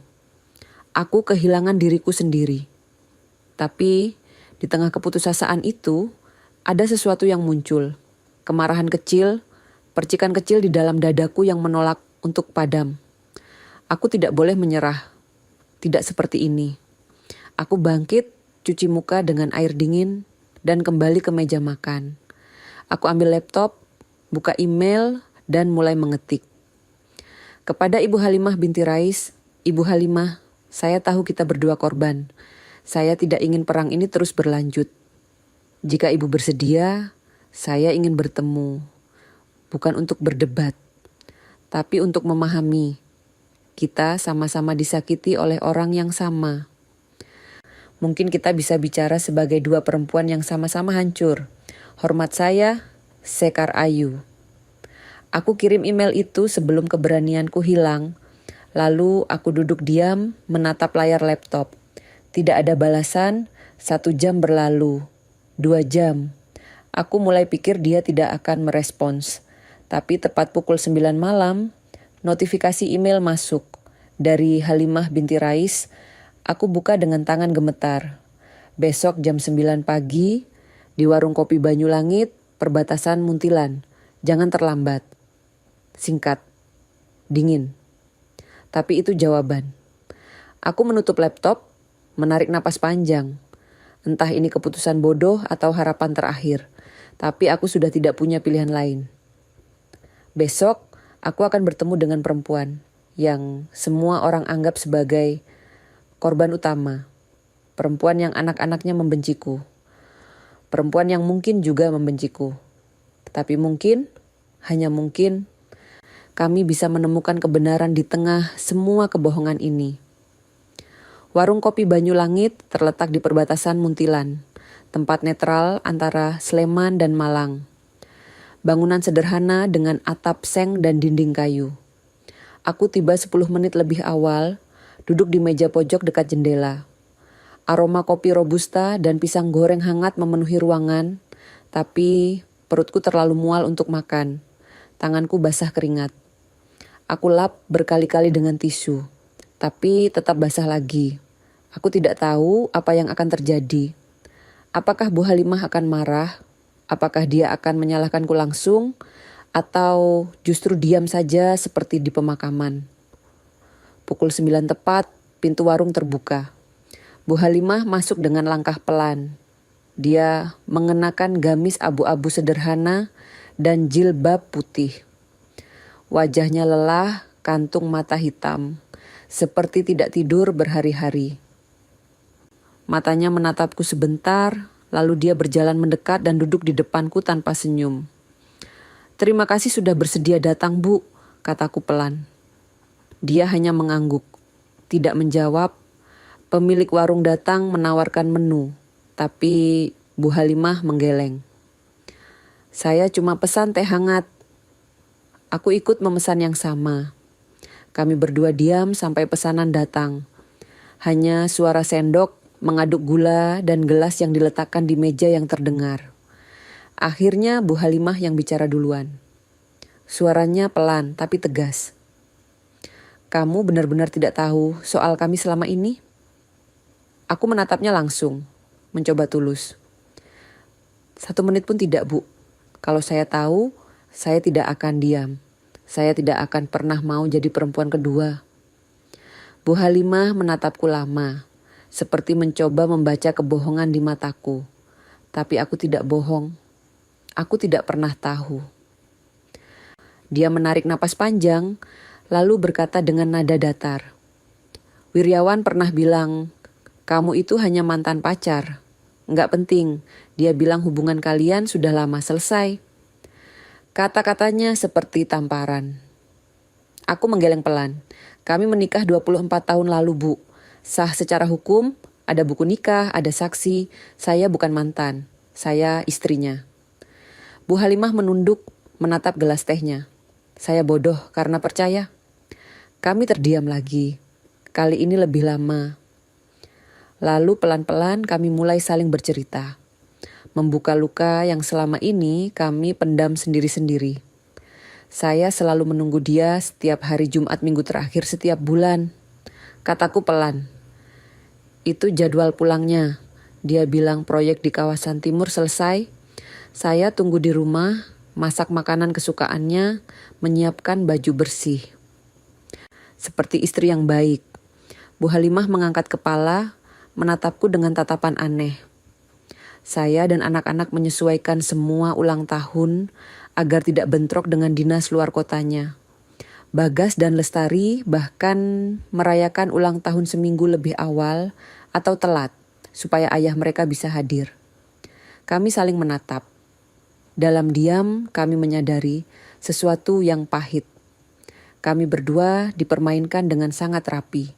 Aku kehilangan diriku sendiri. Tapi di tengah keputusasaan itu, ada sesuatu yang muncul. Kemarahan kecil, percikan kecil di dalam dadaku yang menolak untuk padam. Aku tidak boleh menyerah. Tidak seperti ini. Aku bangkit, cuci muka dengan air dingin, dan kembali ke meja makan. Aku ambil laptop, buka email, dan mulai mengetik. Kepada Ibu Halimah binti Rais, Ibu Halimah, saya tahu kita berdua korban. Saya tidak ingin perang ini terus berlanjut. Jika Ibu bersedia, saya ingin bertemu. Bukan untuk berdebat, tapi untuk memahami. Kita sama-sama disakiti oleh orang yang sama. Mungkin kita bisa bicara sebagai dua perempuan yang sama-sama hancur. Hormat saya, Sekar Ayu. Aku kirim email itu sebelum keberanianku hilang. Lalu aku duduk diam menatap layar laptop. Tidak ada balasan, 1 jam berlalu. 2 jam. Aku mulai pikir dia tidak akan merespons. Tapi tepat pukul 9 malam, notifikasi email masuk. Dari Halimah binti Rais, aku buka dengan tangan gemetar. Besok jam 9 pagi, di warung kopi Banyulangit, perbatasan Muntilan. Jangan terlambat. Singkat. Dingin. Tapi itu jawaban. Aku menutup laptop, menarik napas panjang. Entah ini keputusan bodoh atau harapan terakhir. Tapi aku sudah tidak punya pilihan lain. Besok, aku akan bertemu dengan perempuan yang semua orang anggap sebagai korban utama. Perempuan yang anak-anaknya membenciku. Perempuan yang mungkin juga membenciku. Tapi mungkin, hanya mungkin, kami bisa menemukan kebenaran di tengah semua kebohongan ini. Warung kopi Banyulangit terletak di perbatasan Muntilan, tempat netral antara Sleman dan Malang. Bangunan sederhana dengan atap seng dan dinding kayu. Aku tiba 10 menit lebih awal, duduk di meja pojok dekat jendela. Aroma kopi robusta dan pisang goreng hangat memenuhi ruangan, tapi perutku terlalu mual untuk makan. Tanganku basah keringat. Aku lap berkali-kali dengan tisu, tapi tetap basah lagi. Aku tidak tahu apa yang akan terjadi. Apakah Bu Halimah akan marah? Apakah dia akan menyalahkanku langsung? Atau justru diam saja seperti di pemakaman? Pukul 9 tepat, pintu warung terbuka. Bu Halimah masuk dengan langkah pelan. Dia mengenakan gamis abu-abu sederhana dan jilbab putih. Wajahnya lelah, kantung mata hitam, seperti tidak tidur berhari-hari. Matanya menatapku sebentar, lalu dia berjalan mendekat dan duduk di depanku tanpa senyum. "Terima kasih sudah bersedia datang, Bu," kataku pelan. Dia hanya mengangguk, tidak menjawab. Pemilik warung datang menawarkan menu, tapi Bu Halimah menggeleng. "Saya cuma pesan teh hangat." Aku ikut memesan yang sama. Kami berdua diam sampai pesanan datang. Hanya suara sendok mengaduk gula dan gelas yang diletakkan di meja yang terdengar. Akhirnya Bu Halimah yang bicara duluan. Suaranya pelan tapi tegas. "Kamu benar-benar tidak tahu soal kami selama ini?" Aku menatapnya langsung, mencoba tulus. "1 menit pun tidak, Bu. Kalau saya tahu, saya tidak akan diam. Saya tidak akan pernah mau jadi perempuan kedua." Bu Halimah menatapku lama, seperti mencoba membaca kebohongan di mataku. Tapi aku tidak bohong. Aku tidak pernah tahu. Dia menarik napas panjang, lalu berkata dengan nada datar. "Wiryawan pernah bilang, kamu itu hanya mantan pacar. Nggak penting, dia bilang hubungan kalian sudah lama selesai." Kata-katanya seperti tamparan. Aku menggeleng pelan. "Kami menikah 24 tahun lalu, Bu. Sah secara hukum, ada buku nikah, ada saksi. Saya bukan mantan, saya istrinya." Bu Halimah menunduk, menatap gelas tehnya. Saya bodoh karena percaya. Kami terdiam lagi. Kali ini lebih lama. Lalu pelan-pelan kami mulai saling bercerita. Membuka luka yang selama ini kami pendam sendiri-sendiri. Saya selalu menunggu dia setiap hari Jumat minggu terakhir setiap bulan. Kataku pelan. "Itu jadwal pulangnya." Dia bilang proyek di kawasan timur selesai. Saya tunggu di rumah, masak makanan kesukaannya, menyiapkan baju bersih. Seperti istri yang baik. Bu Halimah mengangkat kepala, menatapku dengan tatapan aneh. Saya dan anak-anak menyesuaikan semua ulang tahun agar tidak bentrok dengan dinas luar kotanya. Bagas dan Lestari bahkan merayakan ulang tahun seminggu lebih awal atau telat supaya ayah mereka bisa hadir. Kami saling menatap. Dalam diam kami menyadari sesuatu yang pahit. Kami berdua dipermainkan dengan sangat rapi.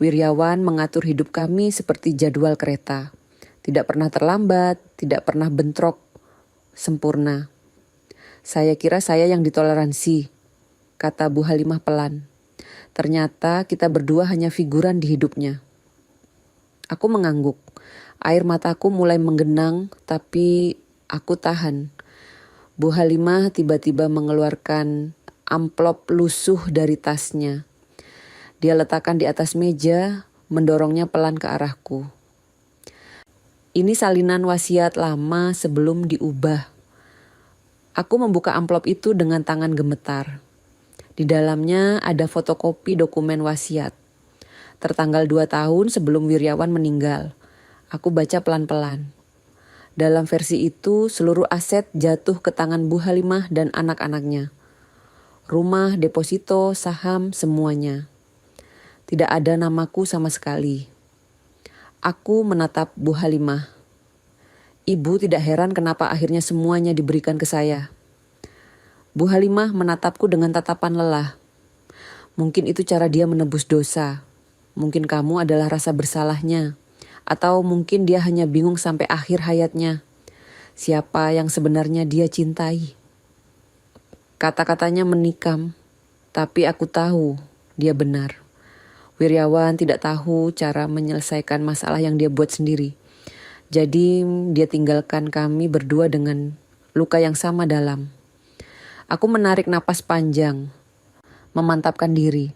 Wiryawan mengatur hidup kami seperti jadwal kereta. Tidak pernah terlambat, tidak pernah bentrok, sempurna. Saya kira saya yang ditoleransi, kata Bu Halimah pelan. Ternyata kita berdua hanya figuran di hidupnya. Aku mengangguk. Air mataku mulai menggenang, tapi aku tahan. Bu Halimah tiba-tiba mengeluarkan amplop lusuh dari tasnya. Dia letakkan di atas meja, mendorongnya pelan ke arahku. Ini salinan wasiat lama sebelum diubah. Aku membuka amplop itu dengan tangan gemetar. Di dalamnya ada fotokopi dokumen wasiat. Tertanggal 2 tahun sebelum Wiryawan meninggal. Aku baca pelan-pelan. Dalam versi itu seluruh aset jatuh ke tangan Bu Halimah dan anak-anaknya. Rumah, deposito, saham, semuanya. Tidak ada namaku sama sekali. Aku menatap Bu Halimah. Ibu tidak heran kenapa akhirnya semuanya diberikan ke saya. Bu Halimah menatapku dengan tatapan lelah. Mungkin itu cara dia menebus dosa. Mungkin kamu adalah rasa bersalahnya. Atau mungkin dia hanya bingung sampai akhir hayatnya. Siapa yang sebenarnya dia cintai? Kata-katanya menikam. Tapi aku tahu dia benar. Wiryawan tidak tahu cara menyelesaikan masalah yang dia buat sendiri. Jadi dia tinggalkan kami berdua dengan luka yang sama dalam. Aku menarik napas panjang, memantapkan diri.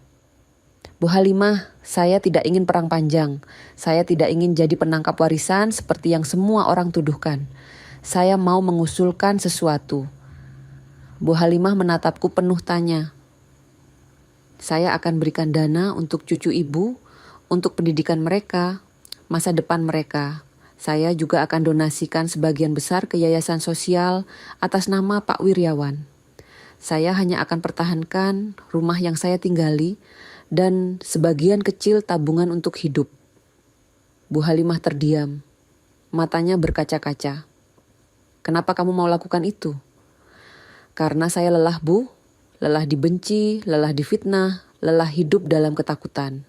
Bu Halimah, saya tidak ingin perang panjang. Saya tidak ingin jadi penangkap warisan seperti yang semua orang tuduhkan. Saya mau mengusulkan sesuatu. Bu Halimah menatapku penuh tanya. Saya akan berikan dana untuk cucu ibu, Untuk pendidikan mereka, masa depan mereka, saya juga akan donasikan sebagian besar ke yayasan sosial atas nama Pak Wiryawan. Saya hanya akan pertahankan rumah yang saya tinggali dan sebagian kecil tabungan untuk hidup. Bu Halimah terdiam, matanya berkaca-kaca. Kenapa kamu mau lakukan itu? Karena saya lelah, Bu. Lelah dibenci, lelah difitnah, lelah hidup dalam ketakutan.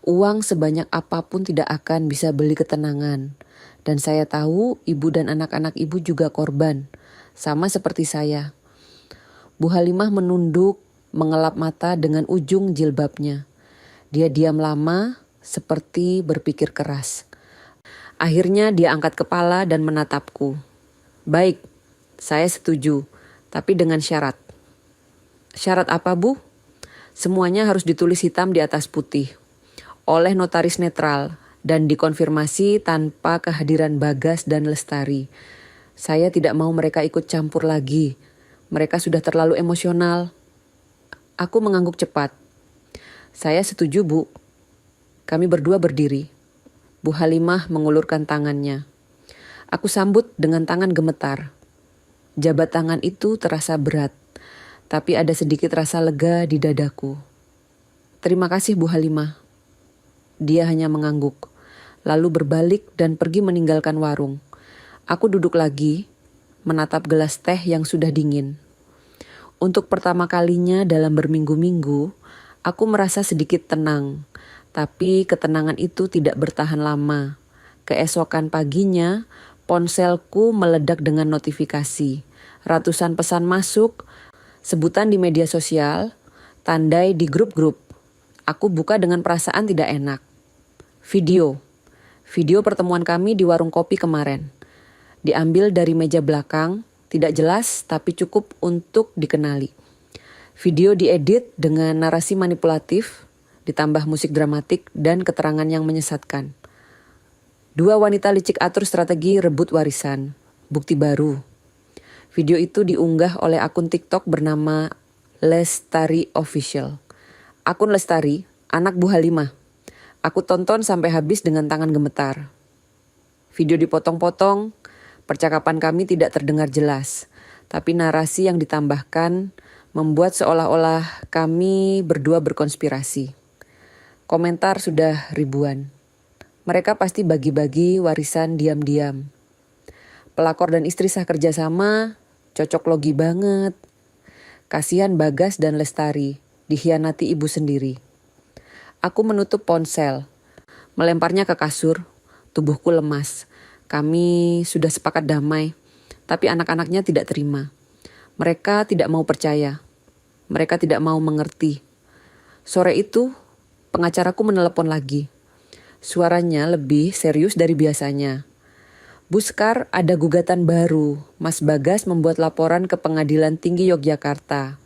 Uang sebanyak apapun tidak akan bisa beli ketenangan. Dan saya tahu ibu dan anak-anak ibu juga korban, sama seperti saya. Bu Halimah menunduk, mengelap mata dengan ujung jilbabnya. Dia diam lama, seperti berpikir keras. Akhirnya dia angkat kepala dan menatapku. Baik, saya setuju, tapi dengan syarat. Syarat apa, Bu? Semuanya harus ditulis hitam di atas putih, oleh notaris netral, dan dikonfirmasi tanpa kehadiran Bagas dan Lestari. Saya tidak mau mereka ikut campur lagi. Mereka sudah terlalu emosional. Aku mengangguk cepat. Saya setuju, Bu. Kami berdua berdiri. Bu Halimah mengulurkan tangannya. Aku sambut dengan tangan gemetar. Jabat tangan itu terasa berat, tapi ada sedikit rasa lega di dadaku. Terima kasih, Bu Halimah. Dia hanya mengangguk, lalu berbalik dan pergi meninggalkan warung. Aku duduk lagi, menatap gelas teh yang sudah dingin. Untuk pertama kalinya dalam berminggu-minggu, aku merasa sedikit tenang. Tapi ketenangan itu tidak bertahan lama. Keesokan paginya, ponselku meledak dengan notifikasi. Ratusan pesan masuk, sebutan di media sosial, tandai di grup-grup. Aku buka dengan perasaan tidak enak. Video pertemuan kami di warung kopi kemarin. Diambil dari meja belakang, tidak jelas tapi cukup untuk dikenali. Video diedit dengan narasi manipulatif, ditambah musik dramatik dan keterangan yang menyesatkan. Dua wanita licik atur strategi rebut warisan. Bukti baru. Video itu diunggah oleh akun TikTok bernama Lestari Official. Akun Lestari, anak Bu Halimah. Aku tonton sampai habis dengan tangan gemetar. Video dipotong-potong, percakapan kami tidak terdengar jelas. Tapi narasi yang ditambahkan membuat seolah-olah kami berdua berkonspirasi. Komentar sudah ribuan. Mereka pasti bagi-bagi warisan diam-diam. Pelakor dan istri sah kerjasama, cocok logi banget. Kasihan Bagas dan Lestari, dikhianati ibu sendiri. Aku menutup ponsel, melemparnya ke kasur, tubuhku lemas. Kami sudah sepakat damai, tapi anak-anaknya tidak terima. Mereka tidak mau percaya. Mereka tidak mau mengerti. Sore itu, pengacaraku menelepon lagi. Suaranya lebih serius dari biasanya. Bu Sekar, ada gugatan baru. Mas Bagas membuat laporan ke Pengadilan Tinggi Yogyakarta.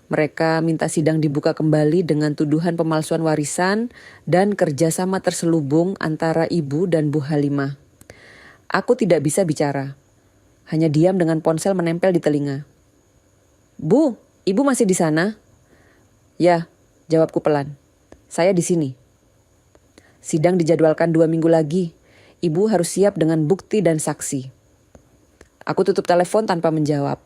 Mereka minta sidang dibuka kembali dengan tuduhan pemalsuan warisan dan kerjasama terselubung antara ibu dan Bu Halimah. Aku tidak bisa bicara. Hanya diam dengan ponsel menempel di telinga. Bu, ibu masih di sana? Ya, jawabku pelan. Saya di sini. Sidang dijadwalkan 2 minggu lagi. Ibu harus siap dengan bukti dan saksi. Aku tutup telepon tanpa menjawab.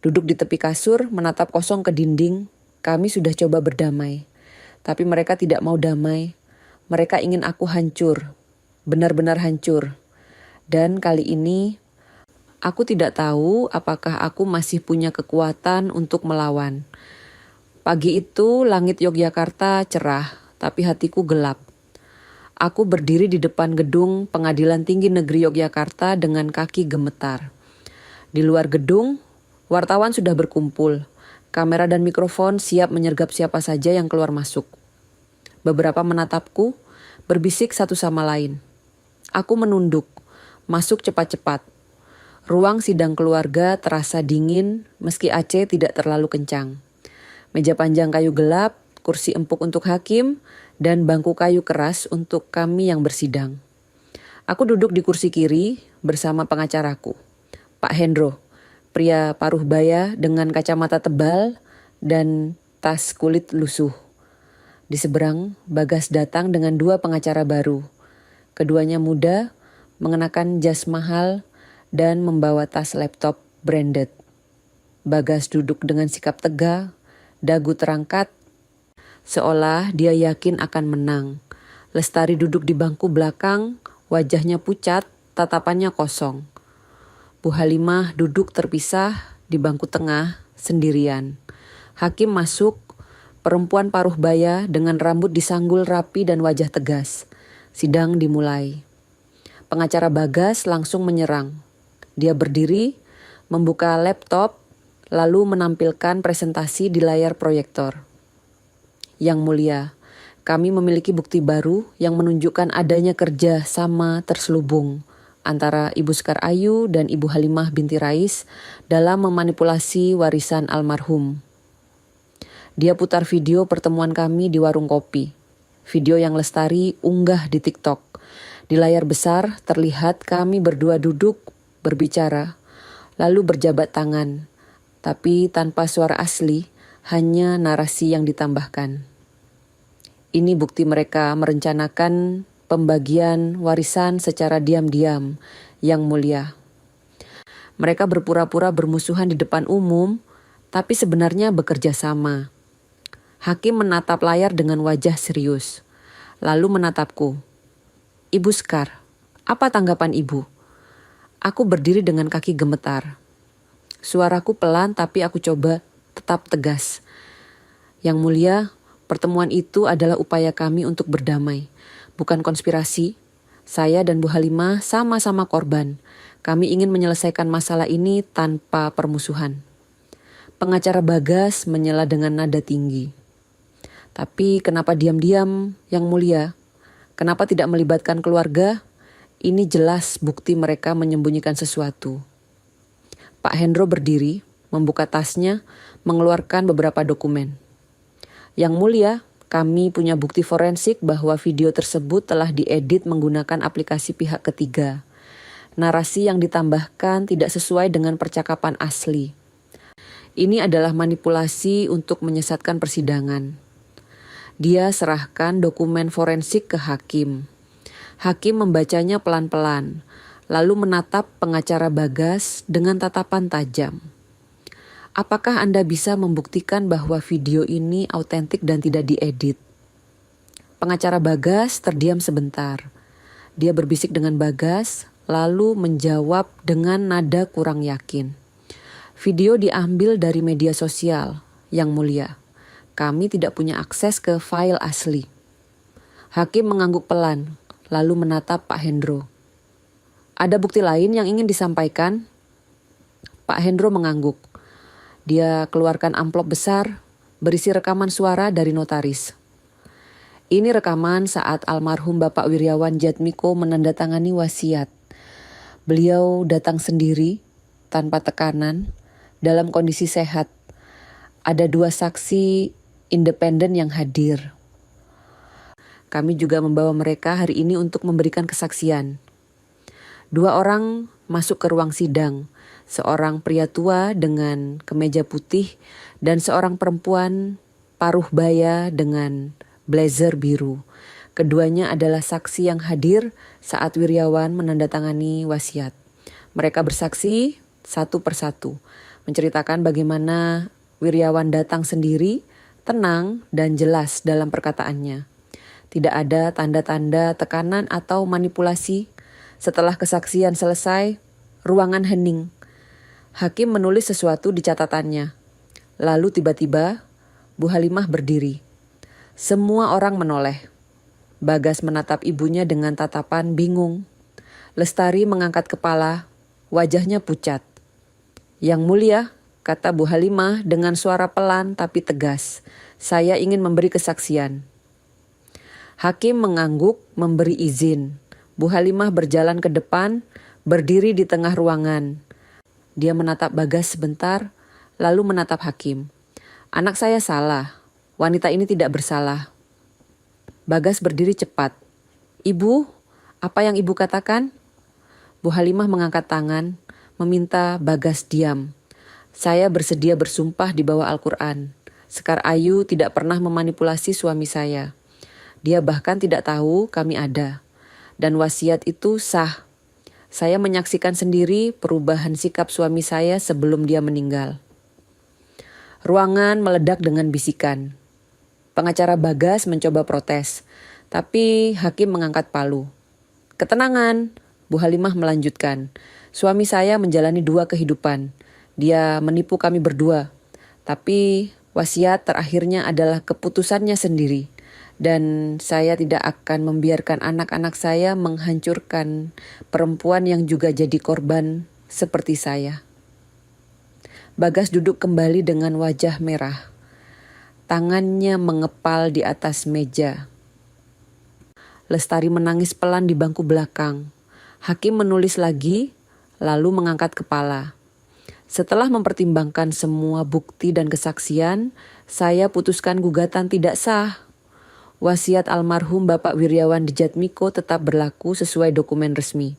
Duduk di tepi kasur, menatap kosong ke dinding. Kami sudah coba berdamai. Tapi mereka tidak mau damai. Mereka ingin aku hancur. Benar-benar hancur. Dan kali ini, aku tidak tahu apakah aku masih punya kekuatan untuk melawan. Pagi itu langit Yogyakarta cerah, tapi hatiku gelap. Aku berdiri di depan gedung Pengadilan Tinggi Negeri Yogyakarta dengan kaki gemetar. Di luar gedung, wartawan sudah berkumpul. Kamera dan mikrofon siap menyergap siapa saja yang keluar masuk. Beberapa menatapku, berbisik satu sama lain. Aku menunduk, masuk cepat-cepat. Ruang sidang keluarga terasa dingin meski AC tidak terlalu kencang. Meja panjang kayu gelap, kursi empuk untuk hakim, dan bangku kayu keras untuk kami yang bersidang. Aku duduk di kursi kiri bersama pengacaraku, Pak Hendro, pria paruh baya dengan kacamata tebal dan tas kulit lusuh. Di seberang, Bagas datang dengan 2 pengacara baru. Keduanya muda, mengenakan jas mahal, dan membawa tas laptop branded. Bagas duduk dengan sikap tegar, dagu terangkat, seolah dia yakin akan menang. Lestari duduk di bangku belakang, wajahnya pucat, tatapannya kosong. Bu Halimah duduk terpisah di bangku tengah, sendirian. Hakim masuk, perempuan paruh baya dengan rambut disanggul rapi dan wajah tegas. Sidang dimulai. Pengacara Bagas langsung menyerang. Dia berdiri, membuka laptop, lalu menampilkan presentasi di layar proyektor. Yang Mulia, kami memiliki bukti baru yang menunjukkan adanya kerja sama terselubung antara Ibu Sekar Ayu dan Ibu Halimah binti Rais dalam memanipulasi warisan almarhum. Dia putar video pertemuan kami di warung kopi. Video yang Lestari unggah di TikTok. Di layar besar terlihat kami berdua duduk, berbicara, lalu berjabat tangan. Tapi tanpa suara asli, hanya narasi yang ditambahkan. Ini bukti mereka merencanakan pembagian warisan secara diam-diam, Yang Mulia. Mereka berpura-pura bermusuhan di depan umum, tapi sebenarnya bekerja sama. Hakim menatap layar dengan wajah serius, lalu menatapku. Ibu Sekar, apa tanggapan ibu? Aku berdiri dengan kaki gemetar. Suaraku pelan tapi aku coba tetap tegas. Yang Mulia, pertemuan itu adalah upaya kami untuk berdamai. Bukan konspirasi. Saya dan Bu Halimah sama-sama korban. Kami ingin menyelesaikan masalah ini tanpa permusuhan. Pengacara Bagas menyela dengan nada tinggi. Tapi kenapa diam-diam, Yang Mulia? Kenapa tidak melibatkan keluarga? Ini jelas bukti mereka menyembunyikan sesuatu. Pak Hendro berdiri, membuka tasnya, mengeluarkan beberapa dokumen. Yang Mulia, kami punya bukti forensik bahwa video tersebut telah diedit menggunakan aplikasi pihak ketiga. Narasi yang ditambahkan tidak sesuai dengan percakapan asli. Ini adalah manipulasi untuk menyesatkan persidangan. Dia serahkan dokumen forensik ke hakim. Hakim membacanya pelan-pelan, lalu menatap pengacara Bagas dengan tatapan tajam. Apakah Anda bisa membuktikan bahwa video ini autentik dan tidak diedit? Pengacara Bagas terdiam sebentar. Dia berbisik dengan Bagas, lalu menjawab dengan nada kurang yakin. Video diambil dari media sosial, Yang Mulia. Kami tidak punya akses ke file asli. Hakim mengangguk pelan, lalu menatap Pak Hendro. Ada bukti lain yang ingin disampaikan? Pak Hendro mengangguk. Dia keluarkan amplop besar, berisi rekaman suara dari notaris. Ini rekaman saat almarhum Bapak Wiryawan Jatmiko menandatangani wasiat. Beliau datang sendiri, tanpa tekanan, dalam kondisi sehat. Ada 2 saksi independen yang hadir. Kami juga membawa mereka hari ini untuk memberikan kesaksian. 2 orang masuk ke ruang sidang, seorang pria tua dengan kemeja putih dan seorang perempuan paruh baya dengan blazer biru. Keduanya adalah saksi yang hadir saat Wiryawan menandatangani wasiat. Mereka bersaksi satu persatu, menceritakan bagaimana Wiryawan datang sendiri, tenang dan jelas dalam perkataannya. Tidak ada tanda-tanda tekanan atau manipulasi. Setelah kesaksian selesai, ruangan hening. Hakim menulis sesuatu di catatannya. Lalu tiba-tiba, Bu Halimah berdiri. Semua orang menoleh. Bagas menatap ibunya dengan tatapan bingung. Lestari mengangkat kepala, wajahnya pucat. Yang Mulia, kata Bu Halimah dengan suara pelan tapi tegas. Saya ingin memberi kesaksian. Hakim mengangguk memberi izin. Bu Halimah berjalan ke depan, berdiri di tengah ruangan. Dia menatap Bagas sebentar, lalu menatap Hakim. Anak saya salah, wanita ini tidak bersalah. Bagas berdiri cepat. Ibu, apa yang ibu katakan? Bu Halimah mengangkat tangan, meminta Bagas diam. Saya bersedia bersumpah di bawah Al-Quran. Sekar Ayu tidak pernah memanipulasi suami saya. Dia bahkan tidak tahu kami ada. Dan wasiat itu sah. Saya menyaksikan sendiri perubahan sikap suami saya sebelum dia meninggal. Ruangan meledak dengan bisikan. Pengacara Bagas mencoba protes, tapi hakim mengangkat palu. Ketenangan, Bu Halimah melanjutkan. Suami saya menjalani 2 kehidupan. Dia menipu kami berdua. Tapi wasiat terakhirnya adalah keputusannya sendiri. Dan saya tidak akan membiarkan anak-anak saya menghancurkan perempuan yang juga jadi korban seperti saya. Bagas duduk kembali dengan wajah merah. Tangannya mengepal di atas meja. Lestari menangis pelan di bangku belakang. Hakim menulis lagi, lalu mengangkat kepala. Setelah mempertimbangkan semua bukti dan kesaksian, saya putuskan gugatan tidak sah. Wasiat almarhum Bapak Wiryawan Djatmiko tetap berlaku sesuai dokumen resmi.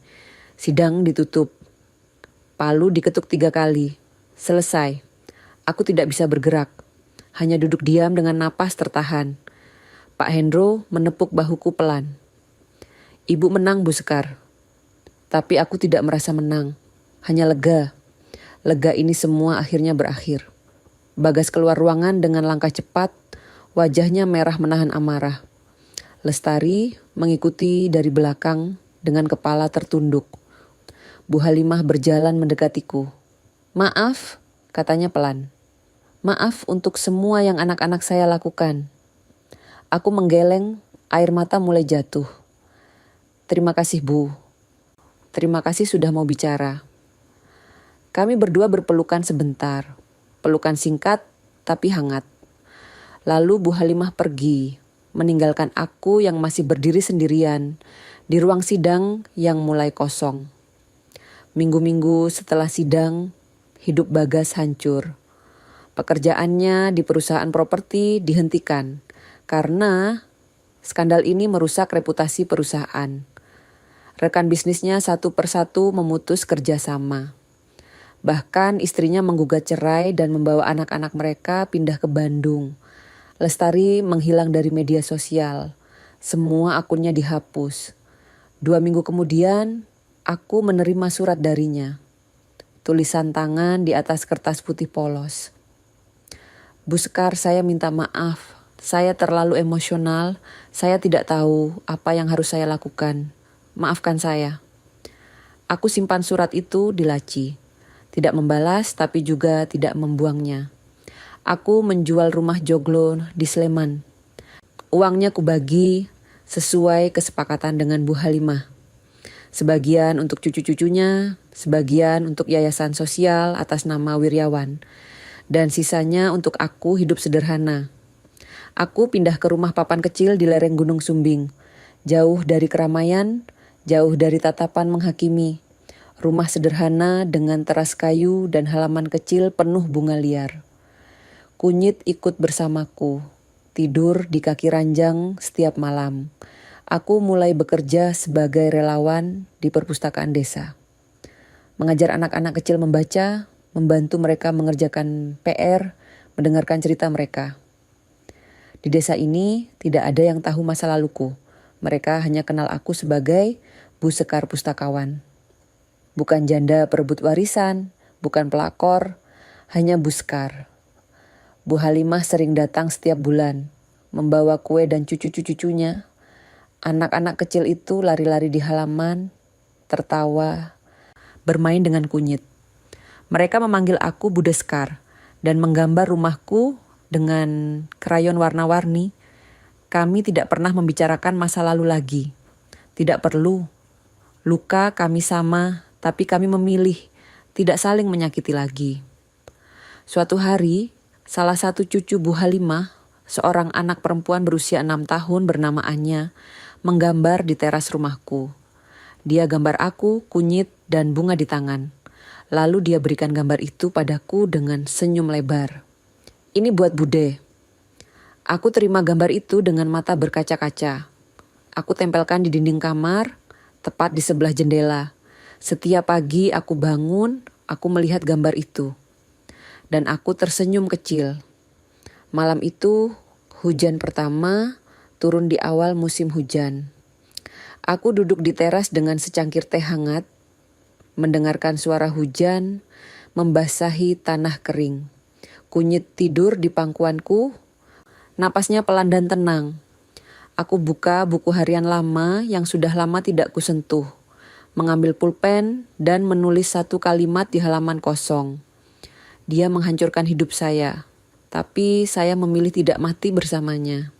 Sidang ditutup. Palu diketuk 3 kali. Selesai. Aku tidak bisa bergerak. Hanya duduk diam dengan napas tertahan. Pak Hendro menepuk bahuku pelan. Ibu menang, Bu Sekar. Tapi aku tidak merasa menang. Hanya lega. Lega ini semua akhirnya berakhir. Bagas keluar ruangan dengan langkah cepat. Wajahnya merah menahan amarah. Lestari mengikuti dari belakang dengan kepala tertunduk. Bu Halimah berjalan mendekatiku. Maaf, katanya pelan. Maaf untuk semua yang anak-anak saya lakukan. Aku menggeleng, air mata mulai jatuh. Terima kasih, Bu. Terima kasih sudah mau bicara. Kami berdua berpelukan sebentar. Pelukan singkat tapi hangat. Lalu Bu Halimah pergi, meninggalkan aku yang masih berdiri sendirian di ruang sidang yang mulai kosong. Minggu-minggu setelah sidang, hidup Bagas hancur. Pekerjaannya di perusahaan properti dihentikan karena skandal ini merusak reputasi perusahaan. Rekan bisnisnya satu persatu memutus kerjasama. Bahkan istrinya menggugat cerai dan membawa anak-anak mereka pindah ke Bandung. Lestari menghilang dari media sosial. Semua akunnya dihapus. 2 minggu kemudian, aku menerima surat darinya. Tulisan tangan di atas kertas putih polos. Bu Sekar, saya minta maaf. Saya terlalu emosional. Saya tidak tahu apa yang harus saya lakukan. Maafkan saya. Aku simpan surat itu di laci. Tidak membalas tapi juga tidak membuangnya. Aku menjual rumah joglo di Sleman. Uangnya kubagi sesuai kesepakatan dengan Bu Halimah. Sebagian untuk cucu-cucunya, sebagian untuk yayasan sosial atas nama Wiryawan. Dan sisanya untuk aku hidup sederhana. Aku pindah ke rumah papan kecil di lereng Gunung Sumbing. Jauh dari keramaian, jauh dari tatapan menghakimi. Rumah sederhana dengan teras kayu dan halaman kecil penuh bunga liar. Kunyit ikut bersamaku, tidur di kaki ranjang setiap malam. Aku mulai bekerja sebagai relawan di perpustakaan desa. Mengajar anak-anak kecil membaca, membantu mereka mengerjakan PR, mendengarkan cerita mereka. Di desa ini tidak ada yang tahu masa laluku. Mereka hanya kenal aku sebagai Bu Sekar Pustakawan. Bukan janda perebut warisan, bukan pelakor, hanya Bu Sekar. Bu Halimah sering datang setiap bulan, membawa kue dan cucu-cucunya. Anak-anak kecil itu lari-lari di halaman, tertawa, bermain dengan kunyit. Mereka memanggil aku Bude Sekar dan menggambar rumahku dengan krayon warna-warni. Kami tidak pernah membicarakan masa lalu lagi. Tidak perlu. Luka kami sama, tapi kami memilih tidak saling menyakiti lagi. Suatu hari, salah satu cucu Bu Halimah, seorang anak perempuan berusia 6 tahun bernama Anya, menggambar di teras rumahku. Dia gambar aku, kunyit, dan bunga di tangan. Lalu dia berikan gambar itu padaku dengan senyum lebar. Ini buat Bude. Aku terima gambar itu dengan mata berkaca-kaca. Aku tempelkan di dinding kamar, tepat di sebelah jendela. Setiap pagi aku bangun, aku melihat gambar itu. Dan aku tersenyum kecil. Malam itu, hujan pertama turun di awal musim hujan. Aku duduk di teras dengan secangkir teh hangat, mendengarkan suara hujan membasahi tanah kering. Kunyit tidur di pangkuanku, napasnya pelan dan tenang. Aku buka buku harian lama yang sudah lama tidak kusentuh, mengambil pulpen dan menulis satu kalimat di halaman kosong. Dia menghancurkan hidup saya, tapi saya memilih tidak mati bersamanya.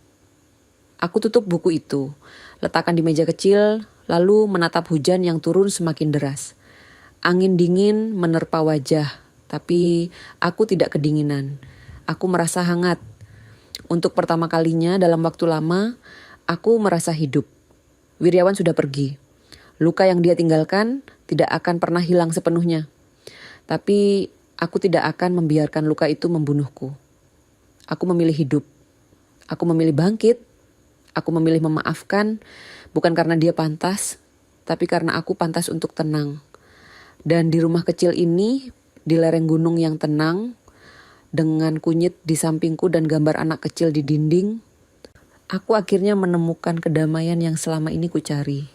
Aku tutup buku itu, letakkan di meja kecil, lalu menatap hujan yang turun semakin deras. Angin dingin menerpa wajah, tapi aku tidak kedinginan. Aku merasa hangat. Untuk pertama kalinya dalam waktu lama, aku merasa hidup. Wiryawan sudah pergi. Luka yang dia tinggalkan tidak akan pernah hilang sepenuhnya. Tapi aku tidak akan membiarkan luka itu membunuhku. Aku memilih hidup. Aku memilih bangkit. Aku memilih memaafkan, bukan karena dia pantas, tapi karena aku pantas untuk tenang. Dan di rumah kecil ini, di lereng gunung yang tenang, dengan kunyit di sampingku dan gambar anak kecil di dinding, aku akhirnya menemukan kedamaian yang selama ini ku cari.